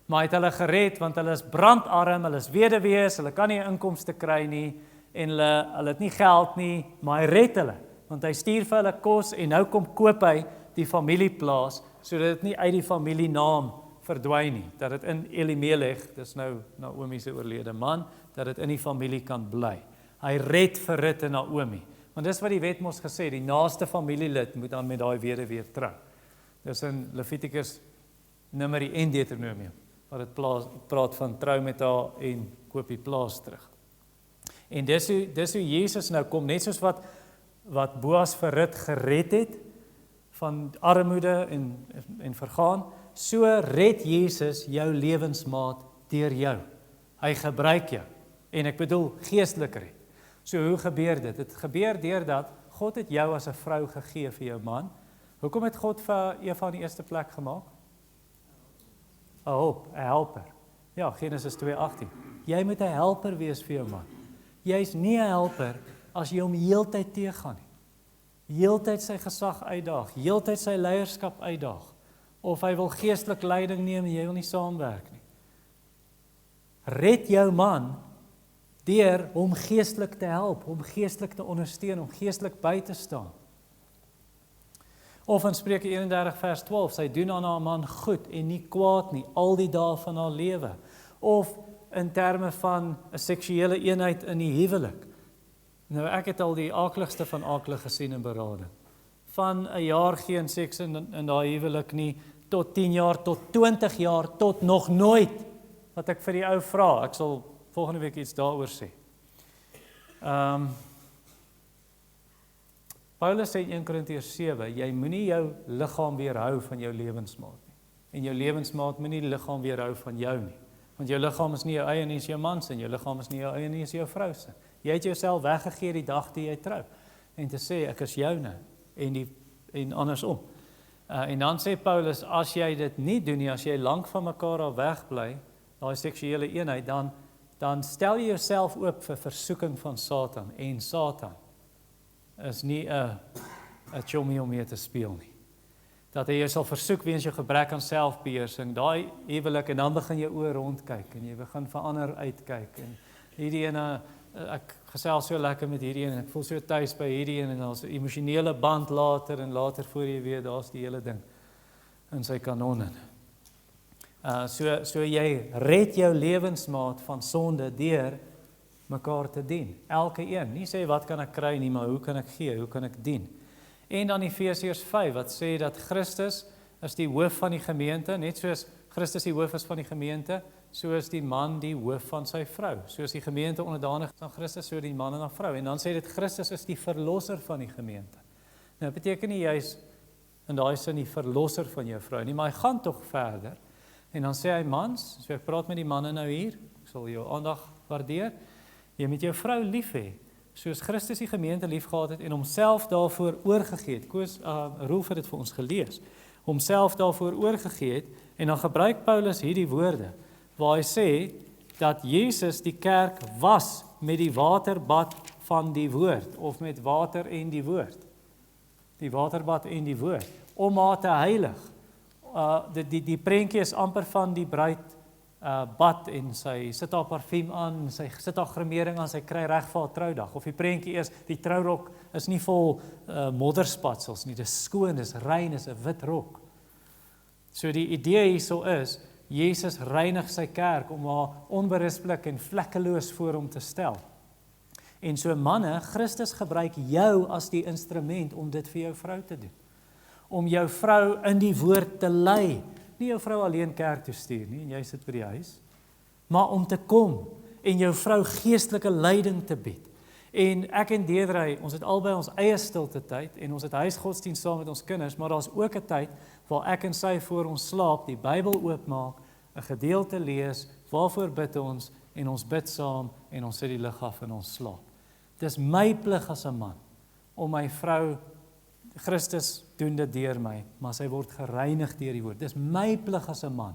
maar het hulle gered want hulle is brandarm, hulle is weduwees, hulle kan nie inkomste kry nie en hulle het nie geld nie, maar hy red hulle, want hy stuur vir hulle kos en nou kom koop hy die familieplaas sodat dit nie uit die familienaam verdwyn nie, dat dit in Elimelech, dis nou Naomi se oorlede man, dat dit in die familie kan bly. Hy red vir Rut en Naomi. Want dis wat die wet mos gesê, die naaste familielid moet dan met daai weduwee trou. Dis in Levitikus, Numeri en Deuteronomium, waar dit praat van trou met haar en koop die plaas terug. En dis hoe Jesus nou kom, net soos wat Boas vir Rut gered het, van armoede en vergaan, so red Jesus jou lewensmaat deur jou. Hy gebruik jou, en ek bedoel geestelik red. So hoe gebeur dit? Dit gebeur deurdat God het jou as 'n vrou gegee vir jou man. Hoekom het God vir Eva in die eerste plek gemaak? 'n hulp, 'n helper. Ja, Genesis 2:18. Jy moet 'n helper wees vir jou man. Jy's nie 'n helper as jy hom heeltyd teëgaan nie. Heeltyd sy gesag uitdaag, heeltyd sy leierskap uitdaag, of hy wil geestelik leiding neem en jy wil nie saamwerk nie. Red jou man deur hom geestelik te help, hom geestelik te ondersteun, hom geestelik by te staan. Of in Spreuke 31 vers 12, sy doen aan haar man goed en nie kwaad nie, al die dae van haar lewe. Of in terme van 'n seksuele eenheid in die huwelik. Nou ek het al die aakligste van aaklig gesien in berading. Van 'n jaar geen seks in daai huwelik nie, tot 10 jaar, tot 20 jaar, tot nog nooit, wat ek vir die ou vra, ek sal volgende week iets daaroor sê. Paulus sê in 1 Korintiërs 7, jy moenie jou liggaam weerhou van jou lewensmaat nie. En jou lewensmaat moenie die liggaam weerhou van jou nie. Want jou liggaam is nie jou eie nie, is jou man se, en jou liggaam is nie jou eie nie, is jou vrou se. Jy het jouself weggegee die dag toe jy trou. En te sê, ek is joune, en andersom. En dan sê Paulus, as jy dit nie doen nie, as jy lank van mekaar af wegbly, daai seksuele eenheid, dan stel jy jouself oop vir versoeking van Satan, en Satan is nie 'n chommie om mee te speel nie. Dat hy jou sal versoek weens jou gebrek aan selfbeheersing, daai huwelik, en dan begin jy oor rondkyk, en jy begin verander uitkyk, en hierdie ene, ek gesels so lekker met hierdie ene, en ek voel so tuis by hierdie ene, en dan 'n emosionele band later, en later voor jy weet, daar's die hele ding in sy kanonnen. So jy red jou lewensmaat van sonde deur mekaar te dien. Elke een. Nie sê wat kan ek kry nie, maar hoe kan ek gee, hoe kan ek dien? En dan Efesiërs 5 wat sê dat Christus is die hoof van die gemeente, net soos Christus die hoof is van die gemeente, so is die man die hoof van sy vrou. Soos die gemeente onderdanig is aan Christus, so die man en aan vrou. En dan sê dit Christus is die verlosser van die gemeente. Nou beteken nie juis in daai sin die verlosser van jou vrou nie, maar hy gaan tog verder. En dan sê hy, mans, so ek praat met die manne nou hier, ek sal jou aandag waardeer, jy moet jou vrou lief hê, soos Christus die gemeente lief gehad het en homself daarvoor oorgegee het. Koos, Rolf het dit vir ons gelees, homself daarvoor oorgegee het, en dan gebruik Paulus hierdie woorde, waar hy sê, dat Jesus die kerk was met die waterbad van die woord, of met water en die woord. Die waterbad en die woord, om haar te heilig. Die prentjie is amper van die bruid bad, en sy sit haar parfuum aan, sy sit haar grimering aan, sy kry reg vir haar troudag. Of die prentjie is, die trourok is nie vol modderspatsels nie, dis skoon, dis rein, dis 'n wit rok. So die idee hierso is, Jesus reinig sy kerk om haar onberispelik en vlekkeloos voor hom te stel. En so manne, Christus gebruik jou as die instrument om dit vir jou vrou te doen. Om jou vrou in die woord te lei. Nie jou vrou alleen kerk toe stuur nie, en jy sit by die huis, maar om te kom en jou vrou geestelike leiding te bied. En ek en Deidre, ons het albei ons eie stilte tyd, en ons het huisgodsdienst saam met ons kinders, maar daar's ook 'n tyd waar ek en sy voor ons slaap, die Bybel oopmaak, 'n gedeelte lees, waarvoor bid ons, en ons bid saam, en ons sit die lig af en ons slaap. Dis my plig as 'n man, om my vrou, Christus doen dit deur my, maar sy word gereinig deur die woord. Dis my plig as 'n man.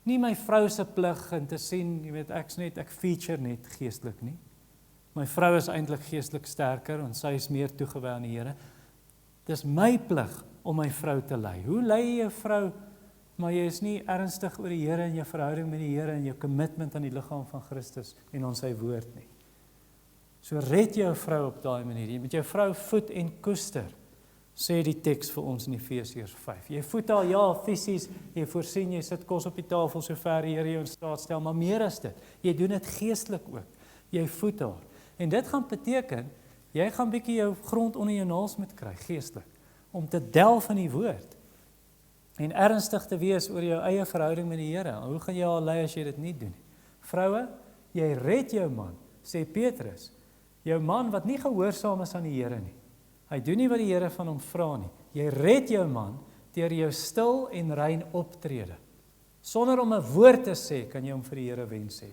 Nie my vrou se plig en te sien, jy weet, ek feature net geestelik nie. My vrou is eintlik geestelik sterker, en sy is meer toegewy aan die Here. Dis my plig om my vrou te lei. Hoe lei jy jou vrou, maar jy is nie ernstig oor die Here en jou verhouding met die Here en jou commitment aan die liggaam van Christus en aan sy woord nie. So red jou vrou op daai manier. Jy moet jou vrou voed en koester, sê die teks vir ons in Efesiërs 5. Jy voed haar, ja, fisies, jy voorsien, jy sit kos op die tafel sover die Here jou in staat stel, maar meer as dit, jy doen dit geestelik ook. Jy voed haar. En dit gaan beteken, jy gaan bietjie jou grond onder jou naels moet kry, geestelik, om te delf in die woord. En ernstig te wees oor jou eie verhouding met die Here. Hoe gaan jy haar lei as jy dit nie doen? Vroue, jy red jou man, sê Petrus. Jou man wat nie gehoorsaam is aan die Here nie. Hy doen nie wat die Here van hom vra nie. Jy red jou man deur jou stil en rein optrede. Sonder om 'n woord te sê, kan jy hom vir die Here wen sê.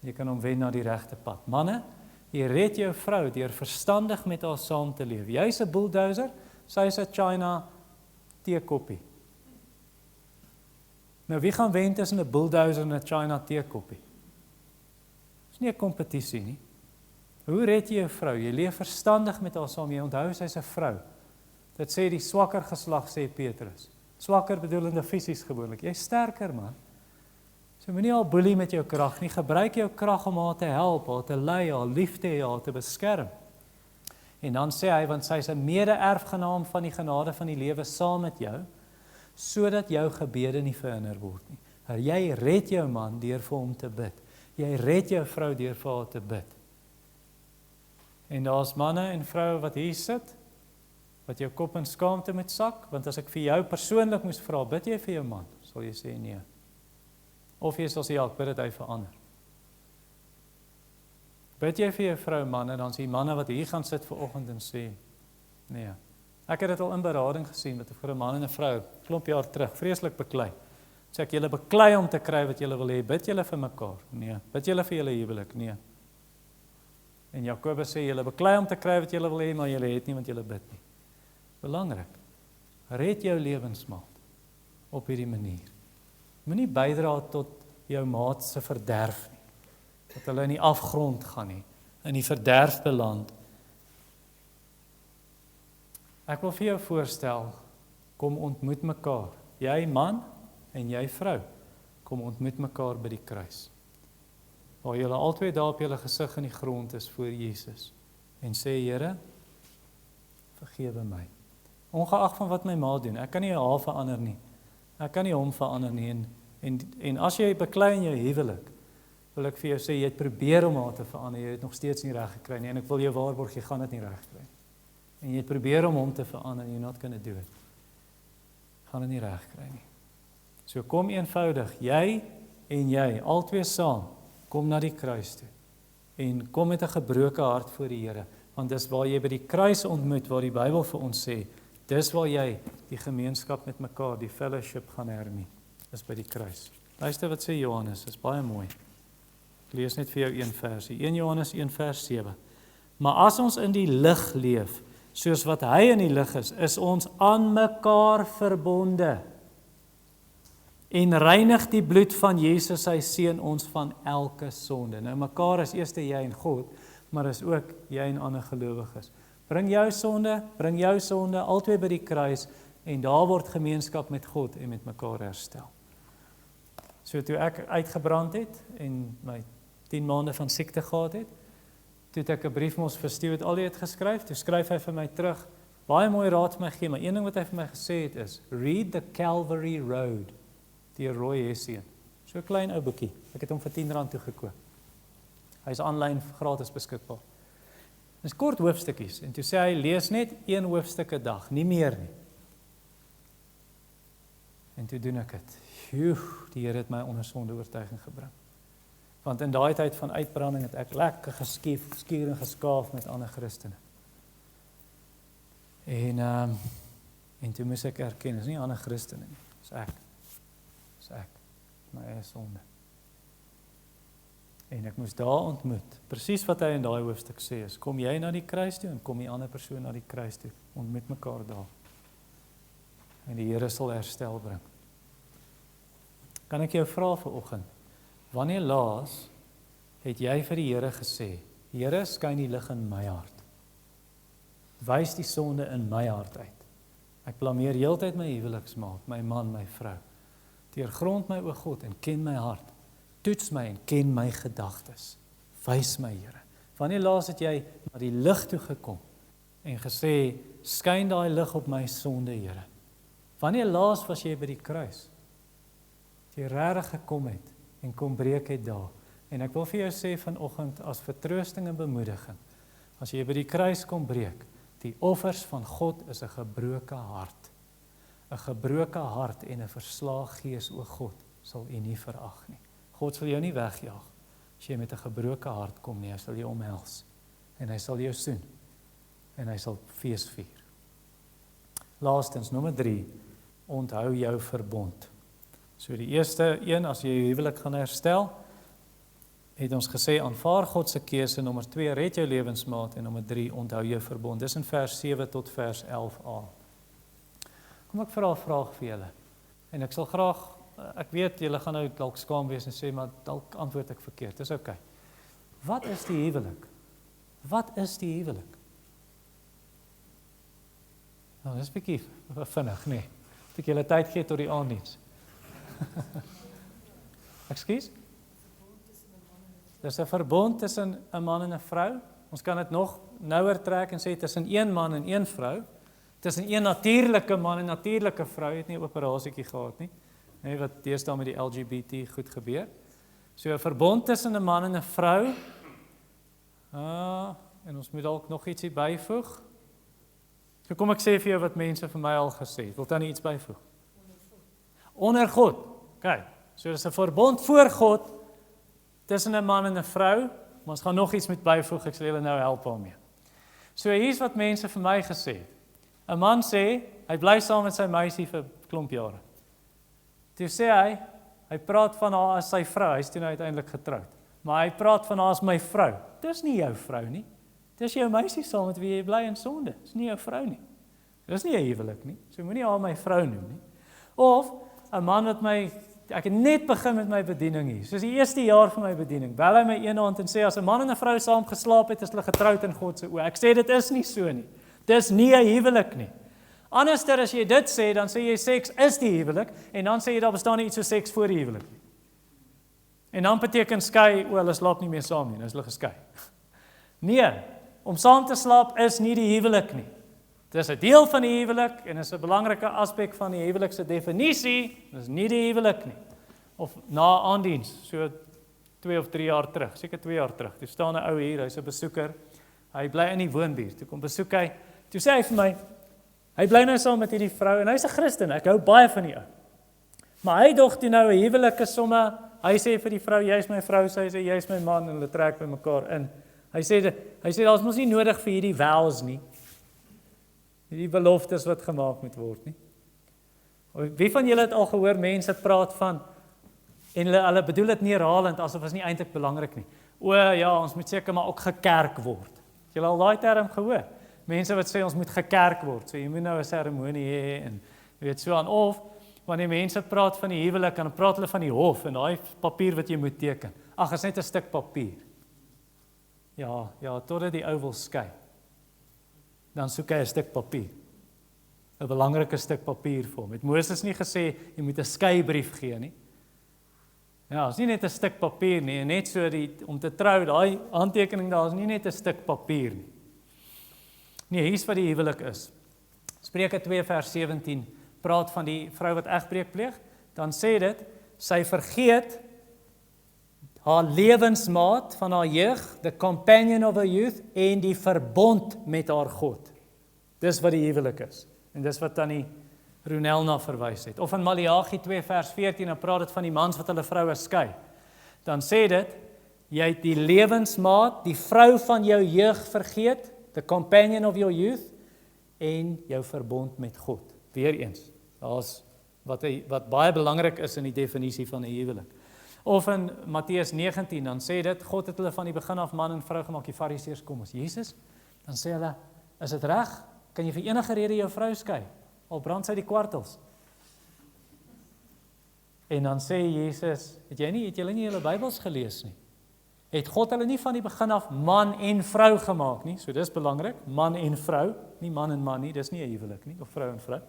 Jy kan hom wen na die regte pad. Manne, jy red jou vrou deur verstandig met haar saam te leef. Jy's 'n bulldozer, sy's 'n China teekoppie. Nou wie gaan wen tussen 'n bulldozer en 'n China teekoppie? Dis nie 'n kompetisie nie. Hoe red jy jou vrou? Jy leef verstandig met haar saam. Jy onthou sy's 'n vrou. Dit sê die swakker geslag, sê Petrus. Swakker bedoelende fisies gewoonlik. Jy's sterker, man. So moenie al boelie met jou krag nie. Gebruik jou krag om haar te help, haar te lei, haar lief te hê, haar te beskerm. En dan sê hy, want sy is 'n mede-erfgenaam van die genade van die lewe saam met jou, sodat jou gebede nie verhinder word nie. Jy red jou man deur vir hom te bid. Jy red jou vrou deur vir haar te bid. En daar's manne en vroue wat hier sit, wat jou kop in skaamte moet sak, want as ek vir jou persoonlik moes vra, bid jy vir jou man? Sal jy sê nee. Of jy sal sê, ja, ek bid dat hy verander. Bid jy vir jou vrou, manne, dan is die manne wat hier gaan sit vanoggend en sê, nee. Ek het dit al in berading gesien, met vir 'n man en 'n vrou, klomp jaar terug, vreeslik beklei. Sê ek, julle beklei om te kry wat julle wil hê, bid julle vir mekaar? Nee. Bid julle vir julle huwelik? Nee. En Jakobus sê, julle beklei om te kry wat julle wil hê, maar julle het nie, want julle bid nie. Belangrik, red jou lewensmaat op hierdie manier. Moenie bydra tot jou maat se verderf nie, dat hulle in die afgrond gaan nie, in die verderf beland. Ek wil vir jou voorstel, kom ontmoet mekaar, jy man en jy vrou, kom ontmoet mekaar by die kruis, waar julle albei daar op julle gesig in die grond is voor Jesus, en sê, Here, vergewe my. Ongeag van wat my ma doen, ek kan nie haar verander nie, ek kan nie hom verander nie, en as jy beklei in jou huwelik, wil ek vir jou sê, jy het probeer om haar te verander, jy het nog steeds nie reg gekry nie, en ek wil jou waarborg, jy gaan dit nie reg kry. En jy het probeer om hom te verander, you're not gonna do it. Gaan dit nie reg kry nie. So kom eenvoudig, jy en jy, albei saam, kom na die kruis toe, en kom met 'n gebroke hart voor die Here, want dis waar jy by die kruis ontmoet, waar die Bybel vir ons sê, dis waar jy die gemeenskap met mekaar, die fellowship gaan hernie. is by die kruis. Luister wat sê Johannes, is baie mooi. Ek lees net vir jou een versie. 1 Johannes 1 vers 7. Maar as ons in die lig leef, soos wat hy in die lig is ons aan mekaar verbonde. En reinig die bloed van Jesus, sy seun, ons van elke sonde. Nou mekaar is eers jy en God, maar is ook jy en ander gelowiges. Bring jou sonde, albei by die kruis, en daar word gemeenskap met God en met mekaar herstel. So toe ek uitgebrand het, en my 10 maande van siekte gehad het, toe het ek 'n brief mos vir Stuart Allie het geskryf, toe skryf hy vir my terug, baie mooi raad vir my gee, maar een ding wat hy vir my gesê het is, read the Calvary Road, die Roy Hessien. So 'n klein ou boekie, ek het hom vir R10 toegekoop. Hy is aanlyn gratis beskikbaar. Dis kort hoofstukkies, en toe sê hy, lees net 1 hoofstuk 'n dag, nie meer nie. En toe doen ek dit. Die Here het my onder sonde oortuiging gebring. Want in daai tyd van uitbranding het ek lekker geskuur en geskaaf met ander Christene. En toe moes ek erken, is nie ander Christene nie, is ek. My eie sonde. En ek moes daar ontmoet, presies wat hy in daai hoofstuk sê is, kom jy na die kruis toe en kom die ander persoon na die kruis toe, ontmoet mekaar daar. En die Here sal herstel bring. Kan ek jou vra vanoggend, wanneer laas het jy vir die Here gesê, Here, skyn die lig in my hart. Wys die sonde in my hart uit. Ek blameer heeltyd my huweliksmaat, my man, my vrou. Deurgrond my o God en ken my hart. Toets my en ken my gedagtes. Wys my, Here. Wanneer laas het jy na die lig toe gekom en gesê, skyn daai lig op my sonde, Here. Wanneer laas was jy by die kruis? Jy regtig gekom het en kom breek het daar. En ek wil vir jou sê vanoggend as vertroosting en bemoediging, as jy by die kruis kom breek, die offers van God is 'n gebroke hart. 'n Gebroke hart en 'n verslae gees, o God, sal U nie verag nie. God sal jou nie wegjaag as jy met 'n gebroke hart kom nie. Hy sal jou omhels en hy sal jou soen en hy sal fees vier. Laastens, nommer 3, onthou jou verbond. So die eerste een, as jy jou huwelik gaan herstel, het ons gesê, aanvaar God se keuse. Nommer 2, red jou lewensmaat. En nommer 3, onthou jou verbond. Dis in vers 7 tot vers 11a. Kom ek vra 'n vraag vir julle. En ek sal graag, ek weet julle gaan nou dalk skaam wees en sê, maar dalk antwoord ek verkeerd. Dis oukei. Wat is die huwelik? Wat is die huwelik? Nou, dis 'n bietjie vinnig, nee. Moet ek julle tyd gee tot die aanddiens. Ekskuus? Dis 'n verbond tussen 'n man en 'n vrou. Ons kan dit nog nouer trek en sê tussen een man en een vrou. Tussen een natuurlike man en natuurlike vrou, het nie 'n operasietjie gehad nie. Nee, wat deesdae met die LGBT goed gebeur. So 'n verbond tussen 'n man en 'n vrou. En ons moet dalk nog ietsie byvoeg. So kom ek sê vir jou wat mense vir my al gesê het. Wil dan iets byvoeg? Onder God. OK. So dis 'n verbond voor God tussen 'n man en 'n vrou, maar ons gaan nog iets met byvoeg, ek sal julle nou help daarmee. So hier's wat mense vir my gesê het. 'n Man sê, hy bly saam met sy meisie vir 'n klomp jare. Toe sê hy praat van haar as sy vrou, hy is toe nou uiteindelik getroud. Maar hy praat van haar as my vrou. Dis nie jou vrou nie. Dis jou meisie saam met wie jy bly in sonde. Dis nie jou vrou nie. Dis nie 'n huwelik nie. So moenie haar my vrou noem nie. Of 'n man wat ek het net begin met my bediening hier. Soos die eerste jaar van my bediening. Bel hy my een aand en sê, as 'n man en 'n vrou saam geslaap het, is hulle getroud in God se oë. Ek sê, dit is nie so nie. Dis nie 'n huwelik nie. Anderster as jy dit sê, dan sê jy seks is die huwelik, en dan sê jy daar bestaan nie iets so seks voor die huwelik nie. En dan beteken skei, hulle slaap nie meer saam nie, nou is hulle geskei. Nee, om saam te slaap is nie die huwelik nie. Dit is 'n deel van die huwelik en is 'n belangrike aspek van die huwelik se definisie, dis nie die huwelik nie. Of na aandiens, so 2 of 3 jaar terug, seker 2 jaar terug, toe staan 'n ou hier, hy's 'n besoeker, hy bly in die woonbuurt, toe kom besoek hy, toe sê hy vir my, hy bly nou saam met hierdie vrou, en hy's 'n Christen, ek hou baie van die ou. Maar hy dog toe nou 'n huwelik is somme, hy sê vir die vrou, jy's my vrou, sy sê, jy's my man, en hulle trek by mekaar in. Hy sê, daar's mos nie nodig vir hierdie vows nie, die beloftes wat gemaak moet word nie. Wie van julle het al gehoor mense praat van, en hulle bedoel dit nie herhalend, asof is nie eintlik belangrik nie. O ja, ons moet seker maar ook gekerk word. Het julle al daai term gehoor? Mense wat sê ons moet gekerk word, so jy moet nou 'n seremonie hê, en jy weet so aan, of, wanneer mense praat van die huwelik, dan praat hulle van die hof, en daai papier wat jy moet teken. Ag, is net 'n stuk papier. Ja, totdat die ou wil skei. Dan soek hy 'n stuk papier. 'n belangrike stuk papier vir hom. Het Moses nie gesê, jy moet 'n skeibrief gee nie? Ja, is nie net 'n stuk papier nie, net so om te trou, daai handtekening daar is nie net 'n stuk papier nie. Nee, hier's wat die huwelik is. Spreuke 2 vers 17 praat van die vrou wat egbreek pleeg, dan sê dit, sy vergeet haar lewensmaat van haar jeug, the companion of her youth, en die verbond met haar God. Dis wat die huwelik is. En dis wat Tannie Ronel na verwys het. Of in Maleagi 2 vers 14, dan praat dit van die mans wat hulle vroue skei. Dan sê dit, jy het die lewensmaat, die vrou van jou jeug vergeet, the companion of your youth, en jou verbond met God. Weereens, daar's wat baie belangrik is in die definisie van 'n huwelik. Of in Matteus 19, dan sê dit, God het hulle van die begin af man en vrou gemaak, die Fariseërs kom as Jesus, dan sê hulle, is dit reg? Kan jy vir enige rede jou vrou skei? Al brand sy die kwartels. En dan sê Jesus, het julle nie julle Bybels gelees nie? Het God hulle nie van die begin af man en vrou gemaak nie? So dis belangrik, man en vrou, nie man en man nie, dis nie 'n huwelik nie, of vrou en vrou.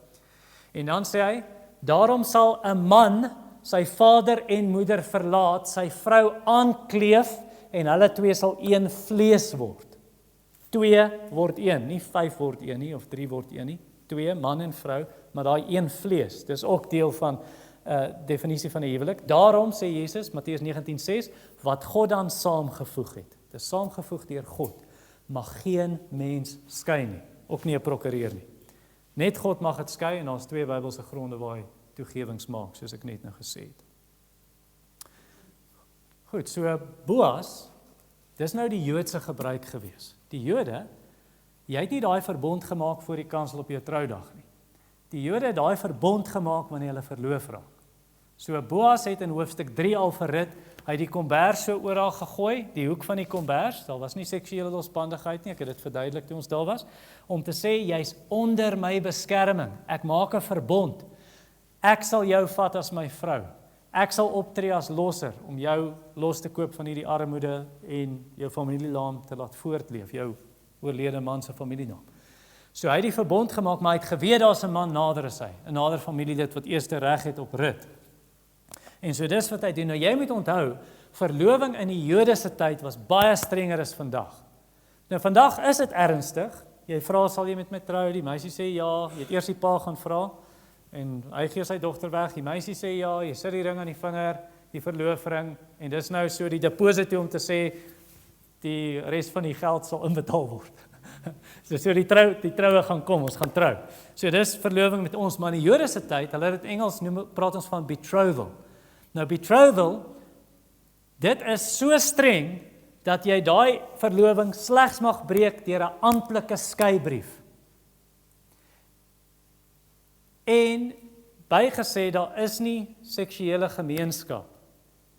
En dan sê hy, daarom sal 'n man sy vader en moeder verlaat, sy vrou aankleef, en hulle twee sal een vlees word. 2 word 1, nie 5 word 1 nie, of 3 word 1 nie. 2, man en vrou, maar daai een vlees, dis ook deel van definisie van 'n huwelik. Daarom sê Jesus, Matteus 19:6, wat God dan saamgevoeg het. Dis saamgevoeg deur God. Mag geen mens skei nie, ook nie 'n prokureur nie. Net God mag dit skei, en daar's 2 Bybelse gronde waar hy toegewings maak, soos ek net nou gesê het. Goed, so Boas, dis nou die Joodse gebruik gewees. Die Jode, jy het nie daai verbond gemaak voor die kansel op jou troudag nie. Die Jode het daai verbond gemaak wanneer hulle verloof raak. So Boas het in hoofstuk 3 al verrit, hy het die kombers so oral gegooi, die hoek van die kombers, daar was nie seksuele losbandigheid nie, ek het dit verduidelik toe ons daar was, om te sê, jy's onder my beskerming, ek maak 'n verbond, ek sal jou vat as my vrou, ek sal optree as losser, om jou los te koop van hierdie armoede en jou familienaam te laat voortleef, jou oorlede man se familienaam. So hy het die verbond gemaak, maar hy het geweet daar's 'n man nader as hy, 'n nader familielid wat eerste reg het op rit. En so dis wat hy doen. Nou jy moet onthou, verloving in die Jodese tyd was baie strenger as vandag. Nou vandag is dit ernstig. Jy vra, sal jy met my trou? Die meisie sê ja, jy het eers die pa gaan vra en hy gee sy dogter weg. Die meisie sê ja, jy sit die ring aan die vinger, die verloofring, en dis nou so die deposito om te sê die res van die geld sal inbetaal word. So die troue gaan kom, ons gaan trou. So dis verloving met ons, maar in die Jodese tyd, hulle het Engels noem, praat ons van betrothal. Nou betrothal, dit is so streng, dat jy daai verloving slegs mag breek deur 'n amptelike skeibrief. En bygesê, daar is nie seksuele gemeenskap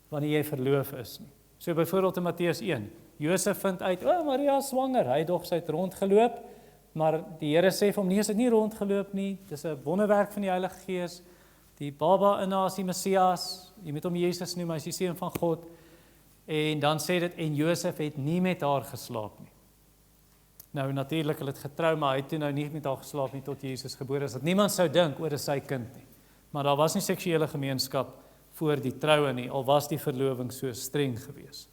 wanneer jy verloof is nie. So byvoorbeeld in Matteus 1, Josef vind uit, Maria is swanger, hy dog sy het rondgeloop, maar die Here sê vir hom, nee, sy het nie rondgeloop nie, dis 'n wonderwerk van die Heilige Gees, die baba in haar is die Messias, jy moet hom Jesus noem, hy is die seun van God, en dan sê dit, en Josef het nie met haar geslaap nie. Nou natuurlik, hulle het getrou, maar hy het toe nou nie met haar geslaap nie, tot Jesus gebore is, dat niemand sou dink, oor is sy kind nie. Maar daar was nie seksuele gemeenskap voor die troue nie, al was die verloving so streng gewees.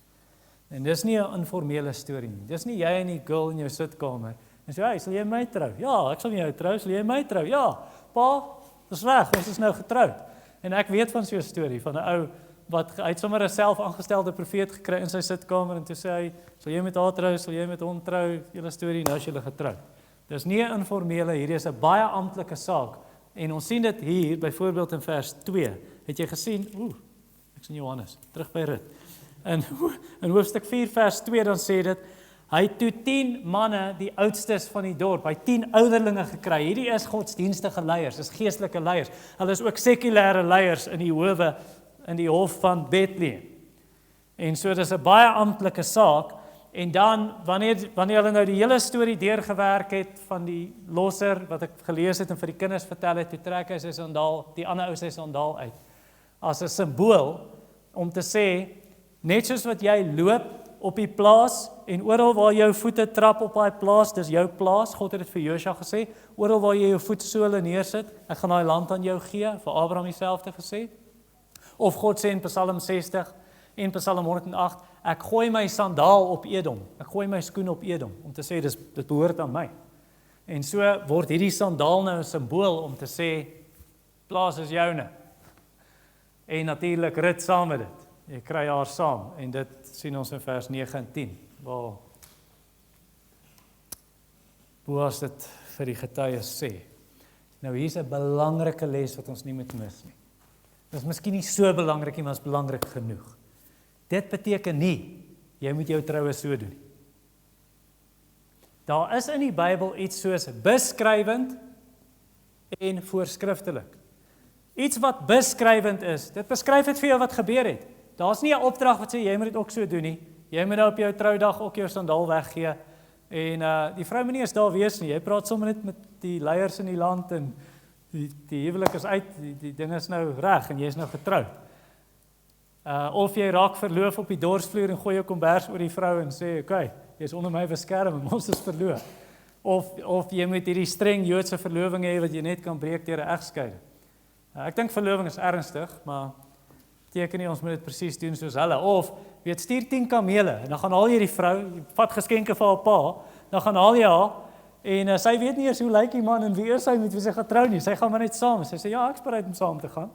En dis nie 'n informele storie nie, dis nie jy en die girl in jou sitkamer, en sê, hey, sal jy my trou? Ja, ek sal jou trou, sal jy my trou? Ja, pa, dis reg, ons is nou getroud. En ek weet van so 'n storie, van 'n ou, wat hy het sommer 'n self-aangestelde profeet gekry in sy sitkamer, en toe sê hy, sal jy met haar trou, sal jy met hom trou, julle storie, nou is julle getroud. Dis nie 'n informele, hierdie is 'n baie amptelike saak, en ons sien dit hier, byvoorbeeld in vers 2, het jy gesien, ek sien Johannes, terug by Rut, in hoofstuk 4 vers 2, dan sê dit, Hy het toe 10 manne, die oudstes van die dorp, hy 10 ouderlinge gekry. Hierdie is godsdienstige leiers, is geestelike leiers. Hulle is ook sekulêre leiers in die howe, in die hof van Bethlehem. En so dis 'n baie amptelike saak. En dan, wanneer hulle nou die hele storie deurgewerk het van die losser, wat ek gelees het en vir die kinders vertel het, toe trek hy sy sandaal, die ander ou sy sandaal uit, as 'n simbool, om te sê, net soos wat jy loop op die plaas, en oral waar jou voete trap op daai plaas, dis jou plaas, God het dit vir Josua gesê, oral waar jy jou voetsole neersit, ek gaan daai land aan jou gee, vir Abraham dieselfde gesê, of God sê in Psalm 60, en Psalm 108, ek gooi my sandaal op Edom, ek gooi my skoen op Edom, om te sê, dit behoort aan my. En so word hierdie sandaal nou 'n simbool om te sê, plaas is joune. En natuurlik rit saam met dit. Jy kry haar saam, en dit sien ons in vers 9 en 10, waar Boas dit vir die getuies sê. Nou hier's 'n belangrike les wat ons nie moet mis nie. Dit is miskien nie so belangrik nie, maar is belangrik genoeg. Dit beteken nie, jy moet jou troue so doen nie. Daar is in die Bybel iets soos beskrywend en voorskriftelik. Iets wat beskrywend is, dit beskryf dit vir jou wat gebeur het. Daar's nie 'n opdrag wat sê, jy moet dit ook so doen nie. Jy moet nou op jou troudag ook jou sandaal weggee. En die vrou moet nie eens daar wees nie. Jy praat sommer net met die leiers in die land en die huwelik is uit, die ding is nou reg en jy is nou getroud. Of jy raak verloof op die dorsvloer en gooi jou kombers oor die vrou en sê, okay, jy is onder my beskerming, ons is verloof. Of jy moet hierdie streng Joodse verloving hê wat jy net kan breek deur 'n egskeiding. Ek dink verloving is ernstig, maar beteken nie ons moet dit presies doen soos hulle. Of, weet, stuur 10 kamele, en dan gaan haal jy die vrou, jy vat geskenke vir haar pa, dan gaan haal jy haar, en sy weet nie eers hoe lyk die man en wie is hy met wie sy gaan trou nie. Sy gaan maar net saam. Sy sê, ja, ek is bereid om saam te gaan.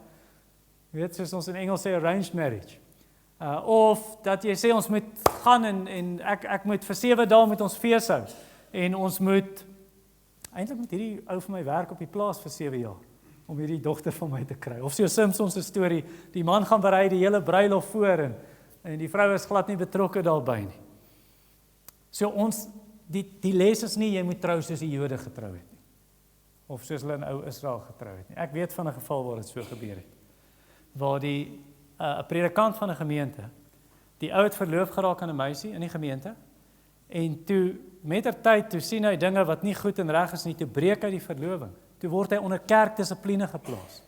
Jy weet, soos ons in Engels sê, arranged marriage. Of dat jy sê, ons moet gaan en ek moet vir 7 dae met ons fees hou. En ons moet, eintlik moet hierdie ou vir my werk op die plaas vir 7 jaar, om hierdie dogter van my te kry. Of so Simpson se storie, die man gaan berei die hele bruilof voor, en die vrou is glad nie betrokke daarbey nie. So ons, die les is nie, jy moet trou soos die Jode getrou het nie. Of soos hulle in ou Israel getrou het nie. Ek weet van 'n geval waar dit so gebeur het. Waar 'n predikant van 'n gemeente, die ou het verloof geraak aan 'n meisie in die gemeente, en toe, mettertyd, toe sien hy dinge wat nie goed en reg is nie, toe breek hy die verloving. Toe word hy onder kerkdissipline geplaas.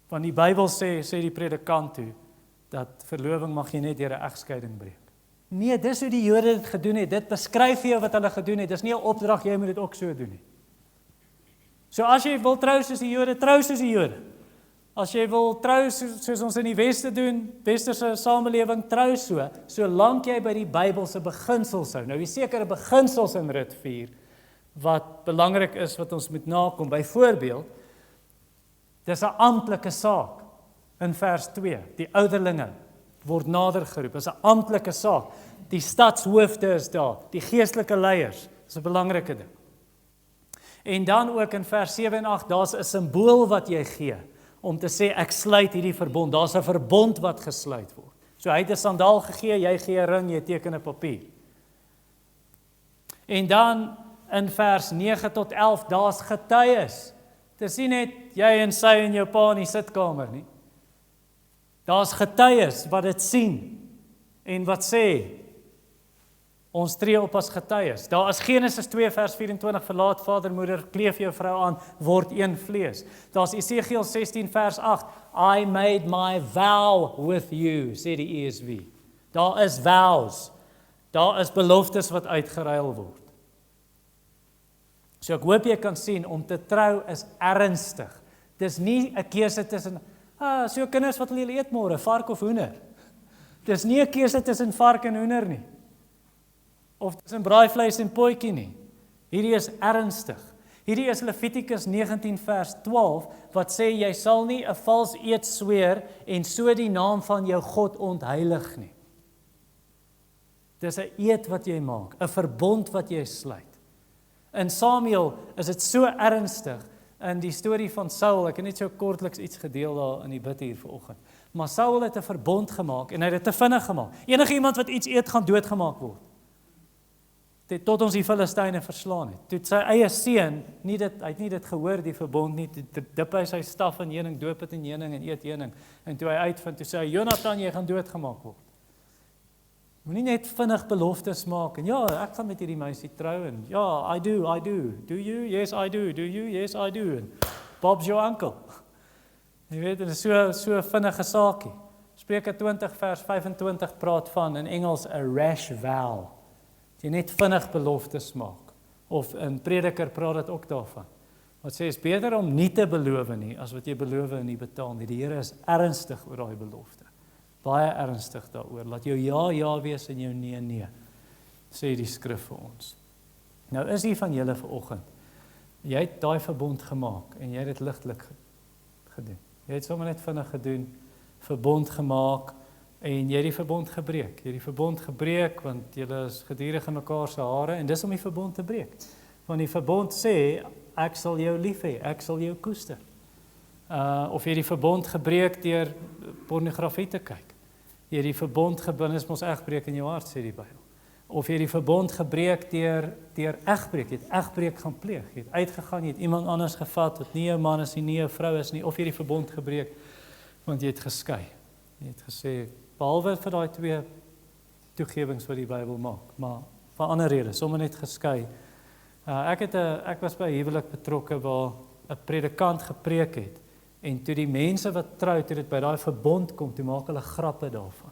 Want die Bybel sê die predikant toe, dat verloving mag jy net deur 'n egskeiding breek. Nee, dis hoe die Jode dit gedoen het, dit beskryf vir jou wat hulle gedoen het, dis nie 'n opdrag, jy moet dit ook so doen nie. So as jy wil trou soos die Jode, trou soos die Jode. As jy wil trou soos ons in die Weste doen, westerse samelewing, trou so, solank jy by die Bybelse beginsels hou. Nou, die sekere beginsels in Rit 4, wat belangrik is, wat ons moet nakom. Byvoorbeeld, dis 'n amptelike saak in vers 2. Die ouderlinge word nader geroep. Dis 'n amptelike saak. Die stadshoofde is daar, die geestelike leiers. Dis 'n belangrike ding. En dan ook in vers 7 en 8, daar's 'n simbool wat jy gee, om te sê, ek sluit hierdie verbond. Daar's 'n verbond wat gesluit word. So hy het 'n sandaal gegee, jy gee 'n ring, jy teken 'n papier. En dan in vers 9 tot 11, daar's getuies. Dit is nie net jy en sy en jou pa in die sitkamer nie. Daar's getuies wat dit sien en wat sê, ons tree op as getuies. Daar is Genesis 2 vers 24, verlaat vader, moeder, kleef jou vrou aan, word een vlees. Daar's Esegiel 16 vers 8, I made my vow with you, sê die ESV. Daar is vows, daar is beloftes wat uitgeruil word. So ek hoop jy kan sien, om te trou is ernstig. Dis nie 'n keuse tussen, so kinders, wat wil julle eet môre, vark of hoender? Dis nie 'n keuse tussen vark en hoender nie. Of tussen braaivleis en potjie nie. Hierdie is ernstig. Hierdie is Levitikus 19 vers 12, wat sê, jy sal nie 'n vals eed sweer, en so die naam van jou God ontheilig nie. Dis 'n eed wat jy maak, 'n verbond wat jy sluit. In Samuel is dit so ernstig, in die storie van Saul, ek het net so kortliks iets gedeel daar in die bid hier vanoggend, maar Saul het 'n verbond gemaak, en hy het dit te vinnig gemaak. Enige iemand wat iets eet, gaan doodgemaak word. tot ons die Filistyne verslaan het. Toe sy eie seun, hy het nie dit gehoor, die verbond nie, toe dip hy sy staf in heuning, doop het in heuning en eet heuning. En toe hy uitvind, toe sê hy, Jonathan, jy gaan doodgemaak word. Moenie net vinnig beloftes maak, en ja, ek gaan met hierdie meisie trou, en ja, I do, do you? Yes, I do you? Yes, I do, en Bob's your uncle. Jy weet, dit is so vinnige saakie. Spreuke 20 vers 25 praat van, in Engels, a rash vow. Jy net vinnig beloftes maak, of in Prediker praat dit ook daarvan. Wat sê, is beter om nie te beloof nie, as wat jy beloof en nie betaal nie. Die Here is ernstig oor daai belofte. Baie ernstig daaroor. Laat jou ja wees en jou nee, sê die skrif vir ons. Nou is hier van julle vanoggend. Jy het daai verbond gemaak en jy het dit ligtelik gedoen. Jy het sommer net vinnig gedoen, verbond gemaak en jy het die verbond gebreek. Jy het die verbond gebreek want julle is gedurig in mekaar se hare en dis om die verbond te breek. Want die verbond sê ek sal jou lief hê, ek sal jou koester. Of jy het die verbond gebreek deur pornografie te kyk. Jy het die verbond gebind, is mos egbreek in jou hart, sê die Bybel. Of jy het die verbond gebreek deur egbreek, jy het egbreek gaan pleeg, jy het uitgegaan, jy het iemand anders gevat, wat nie jou man is nie, nie jou vrou is nie, of jy het die verbond gebreek, want jy het geskei. Jy het gesê, behalwe vir daai twee toegewings wat die Bybel maak, maar vir ander redes, sommer net geskei. Ek was by 'n huwelik betrokke waar 'n predikant gepreek het, en toe die mense wat trou, toe dit by daai verbond kom, toe maak hulle grappe daarvan.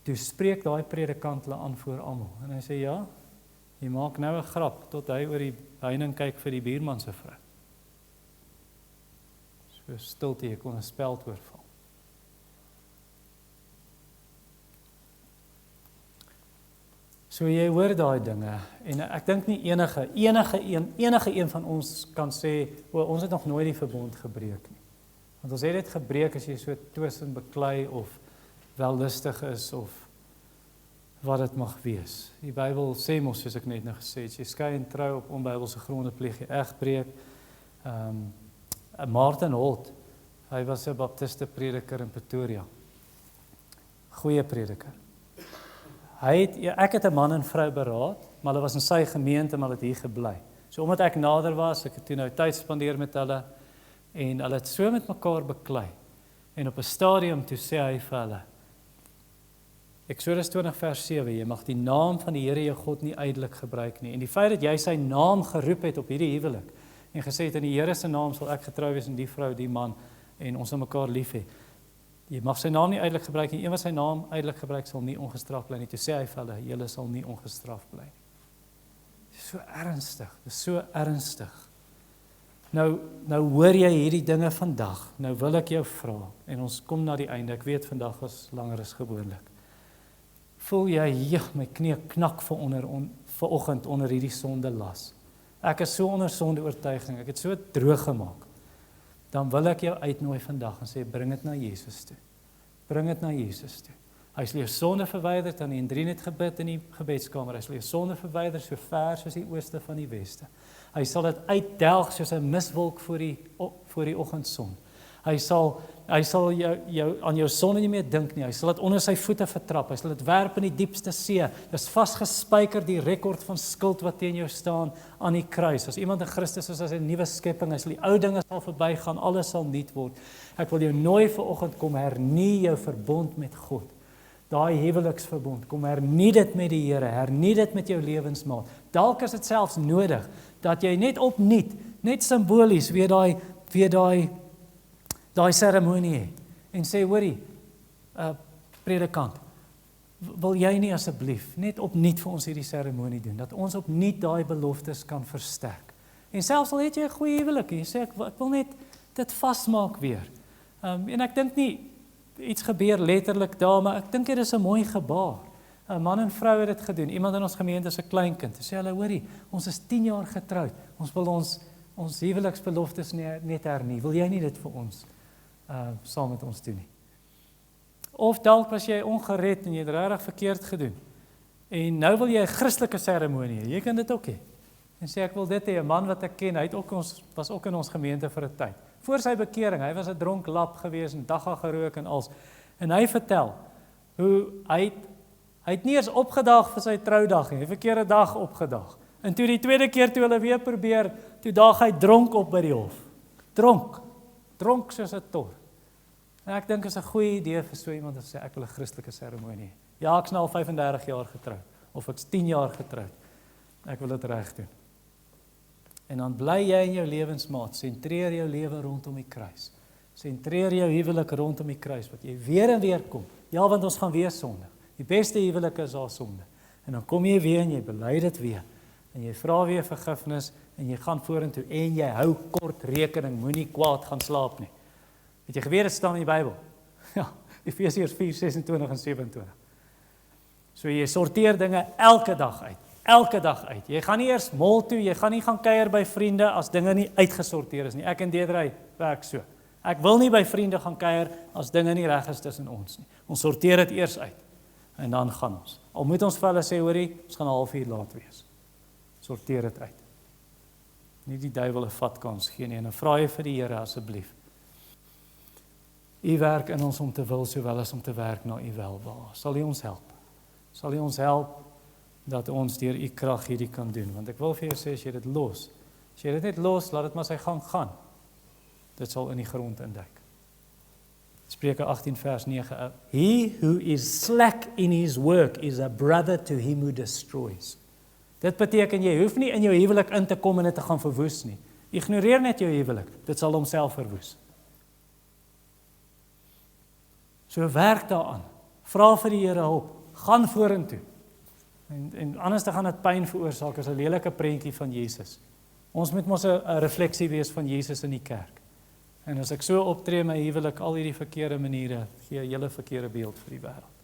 Toe spreek daai predikant hulle aan voor almal, en hy sê, ja, jy maak nou 'n grap, tot hy oor die heining kyk vir die buurman se vrou. So stilte, jy kon 'n speld oorval. So jy hoor daai dinge, en ek dink nie enige een van ons kan sê, ons het nog nooit die verbond gebreek nie. Want ons het dit gebreek as jy so twis en beklei, of wellustig is, of wat dit mag wees. Die Bybel sê mos, soos ek net nou gesê het, jy skei en trou op onbybelse gronde, pleeg jy egbreek. Martin Holt, hy was 'n baptiste prediker in Pretoria. Goeie prediker. Ek het 'n man en vrou beraad, maar hulle was in sy gemeente, maar hulle het hier gebly. So omdat ek nader was, ek het toe nou tyd spandeer met hulle, en hulle het so met mekaar beklei. En op 'n stadium toe sê hy vir hulle, Eksodus 20 vers 7, jy mag die naam van die Here jou God nie ydelik gebruik nie. En die feit dat jy sy naam geroep het op hierdie huwelik, en gesê het in die Here se naam sal ek getrou wees en die vrou, die man, en ons sal mekaar lief hê. Jy mag sy naam nie ydelik gebruik nie, een wat sy naam ydelik gebruik sal nie ongestraf bly nie. Toe sê hy vir hulle, julle sal nie ongestraf bly nie. Dit is so ernstig, dit is so ernstig. Nou hoor jy hierdie dinge vandag, nou wil ek jou vra, en ons kom na die einde, ek weet vandag was langer as gewoonlik. Voel jy, my knie knak vanoggend onder hierdie sonde las. Ek is so onder sonde oortuiging, ek het so droog gemaak. Dan wil ek jou uitnooi vandag en sê, bring dit na Jesus toe. Bring dit na Jesus toe. Hy sal jou sonde verwyder, dan in 3 net gebid in die gebedskamer, hy sal jou sonde verwyder so ver soos die ooste van die weste. Hy sal dit uitdelg soos 'n miswolk voor die oggendson. Hy sal aan jou sonde nie meer dink nie, hy sal dit onder sy voete vertrap, hy sal dit werp in die diepste see, dis vasgespijker die rekord van skuld wat teen jou staan aan die kruis. As iemand in Christus is as 'n nuwe skepping, hy sal die ou dinge sal verbygaan, alles sal nuut word. Ek wil jou nooi vanoggend, kom hernie jou verbond met God. Daai huweliksverbond, kom hernie dit met die Here, hernie dit met jou lewensmaat. Dalk is dit selfs nodig, dat jy net opnuut, net simbolies, weer daai seremonie het, en sê, hoorie, predikant, wil jy nie asseblief net opnuut vir ons hierdie seremonie doen, dat ons opnuut daai beloftes kan versterk. En selfs al het jy 'n goeie huwelik, jy sê, ek wil net dit vasmaak weer. En ek dink nie, iets gebeur letterlik daar, maar ek dink dit is 'n mooi gebaar. 'n Man en vrou het dit gedoen, iemand in ons gemeente is 'n kleinkind, sê hulle, hoorie, ons is 10 jaar getroud, ons wil ons huweliksbeloftes net hernie, wil jy nie dit vir ons saam met ons doen nie? Of dalk was jy ongered en jy het regtig verkeerd gedoen, en nou wil jy 'n Christelike seremonie, jy kan dit ook hê, en sê ek wil dit hê, 'n man wat ek ken, was ook in ons gemeente vir 'n tyd, voor sy bekering, hy was 'n dronk lap gewees, en dagga gerook en als, en hy vertel, hoe hy Hy het nie eens opgedaag vir sy troudag nie, hy het verkeerde dag opgedaag. En toe die tweede keer toe hulle weer probeer, toe daag hy dronk op by die hof. Dronk soos 'n tor. En ek dink is 'n goeie idee vir so iemand om te sê ek wil 'n Christelike seremonie. Ja, ek's nou al 35 jaar getroud of ek's 10 jaar getroud. Ek wil dit reg doen. En dan bly jy in jou lewensmaat, sentreer jou lewe rondom die kruis. Sentreer jou huwelik rondom die kruis, wat jy weer en weer kom. Ja, want ons gaan weer sondig. Die beste huwelik is daar sonde. En dan kom jy weer en jy bely dit weer. En jy vra weer vergifnis en jy gaan vorentoe en jy hou kort rekening, moenie kwaad gaan slaap nie. Het jy geweet dit staan in die Bybel? Ja, Efesiërs 4:26 en 27. So jy sorteer dinge elke dag uit. Elke dag uit. Jy gaan nie eers mall toe, jy gaan nie gaan kuier by vriende as dinge nie uitgesorteer is nie. Ek en Deidre werk so. Ek wil nie by vriende gaan kuier as dinge nie reg is tussen ons nie. Ons sorteer dit eers uit en dan gaan ons. Al moet ons vir hulle sê, hoorie, ons gaan 'n halfuur laat wees. Sorteer dit uit. Nie die duiwel 'n vatkans gee nie en dan vra jy vir die Here asseblief. U werk in ons om te wil sowel as om te werk na u welbehae. Sal u ons help? Sal u ons help dat ons deur u krag hierdie kan doen? Want ek wil vir jou sê, as jy dit los, as jy dit net los, laat dit maar sy gang gaan. Dit sal in die grond induik. Spreuke 18 vers 9. He who is slack in his work is a brother to him who destroys. Dit beteken jy hoef nie in jou huwelik in te kom en dit te gaan verwoes nie. Ignoreer net jou huwelik, dit sal homself verwoes. So werk daaraan. Vra vir die Here hulp, gaan vorentoe. En anders te gaan dit pyn veroorsaak, is 'n lelike prentjie van Jesus. Ons moet mos 'n refleksie wees van Jesus in die kerk. En as ek so optree my huwelik, al hierdie verkeerde maniere, gee 'n hele verkeerde beeld vir die wêreld.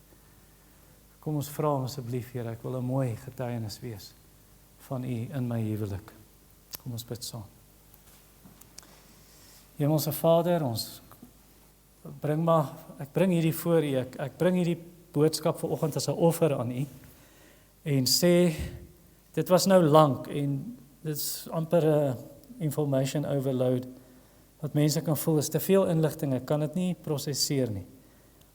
Kom ons vra hom asseblief, Here, ek wil 'n mooi getuienis wees van u in my huwelik. Kom ons bid saam. Hemelse Vader, ek bring hierdie voor u, ek bring hierdie boodskap vanoggend as 'n offer aan u en sê, dit was nou lank en dit is amper 'n information overload, wat mense kan voel, is te veel inligting, ek kan dit nie prosesseer nie.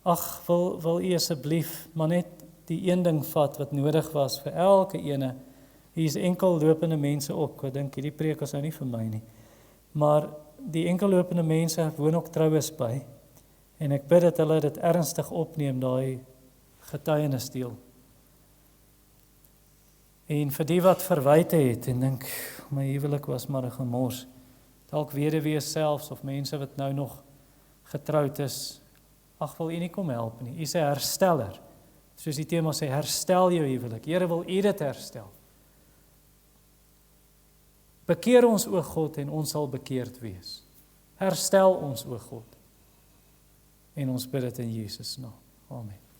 Ag, wil u asseblief maar net die een ding vat wat nodig was vir elke ene. Hier is enkel lopende mense ook, ek dink hierdie preek is nou nie vir my nie, maar die enkel lopende mense woon ook troues by, en ek bid dat hulle dit ernstig opneem, daai getuienis deel. En vir die wat verwyte het, en dink, my huwelik was maar 'n gemors, dalk weduwees selfs, of mense wat nou nog getroud is, ag, wil u nie kom help nie, u is 'n hersteller, soos die tema sê, herstel jou huwelik, Here, wil u dit herstel. Bekeer ons, o God, en ons sal bekeerd wees. Herstel ons, o God. En ons bid dit in Jesus naam. Amen.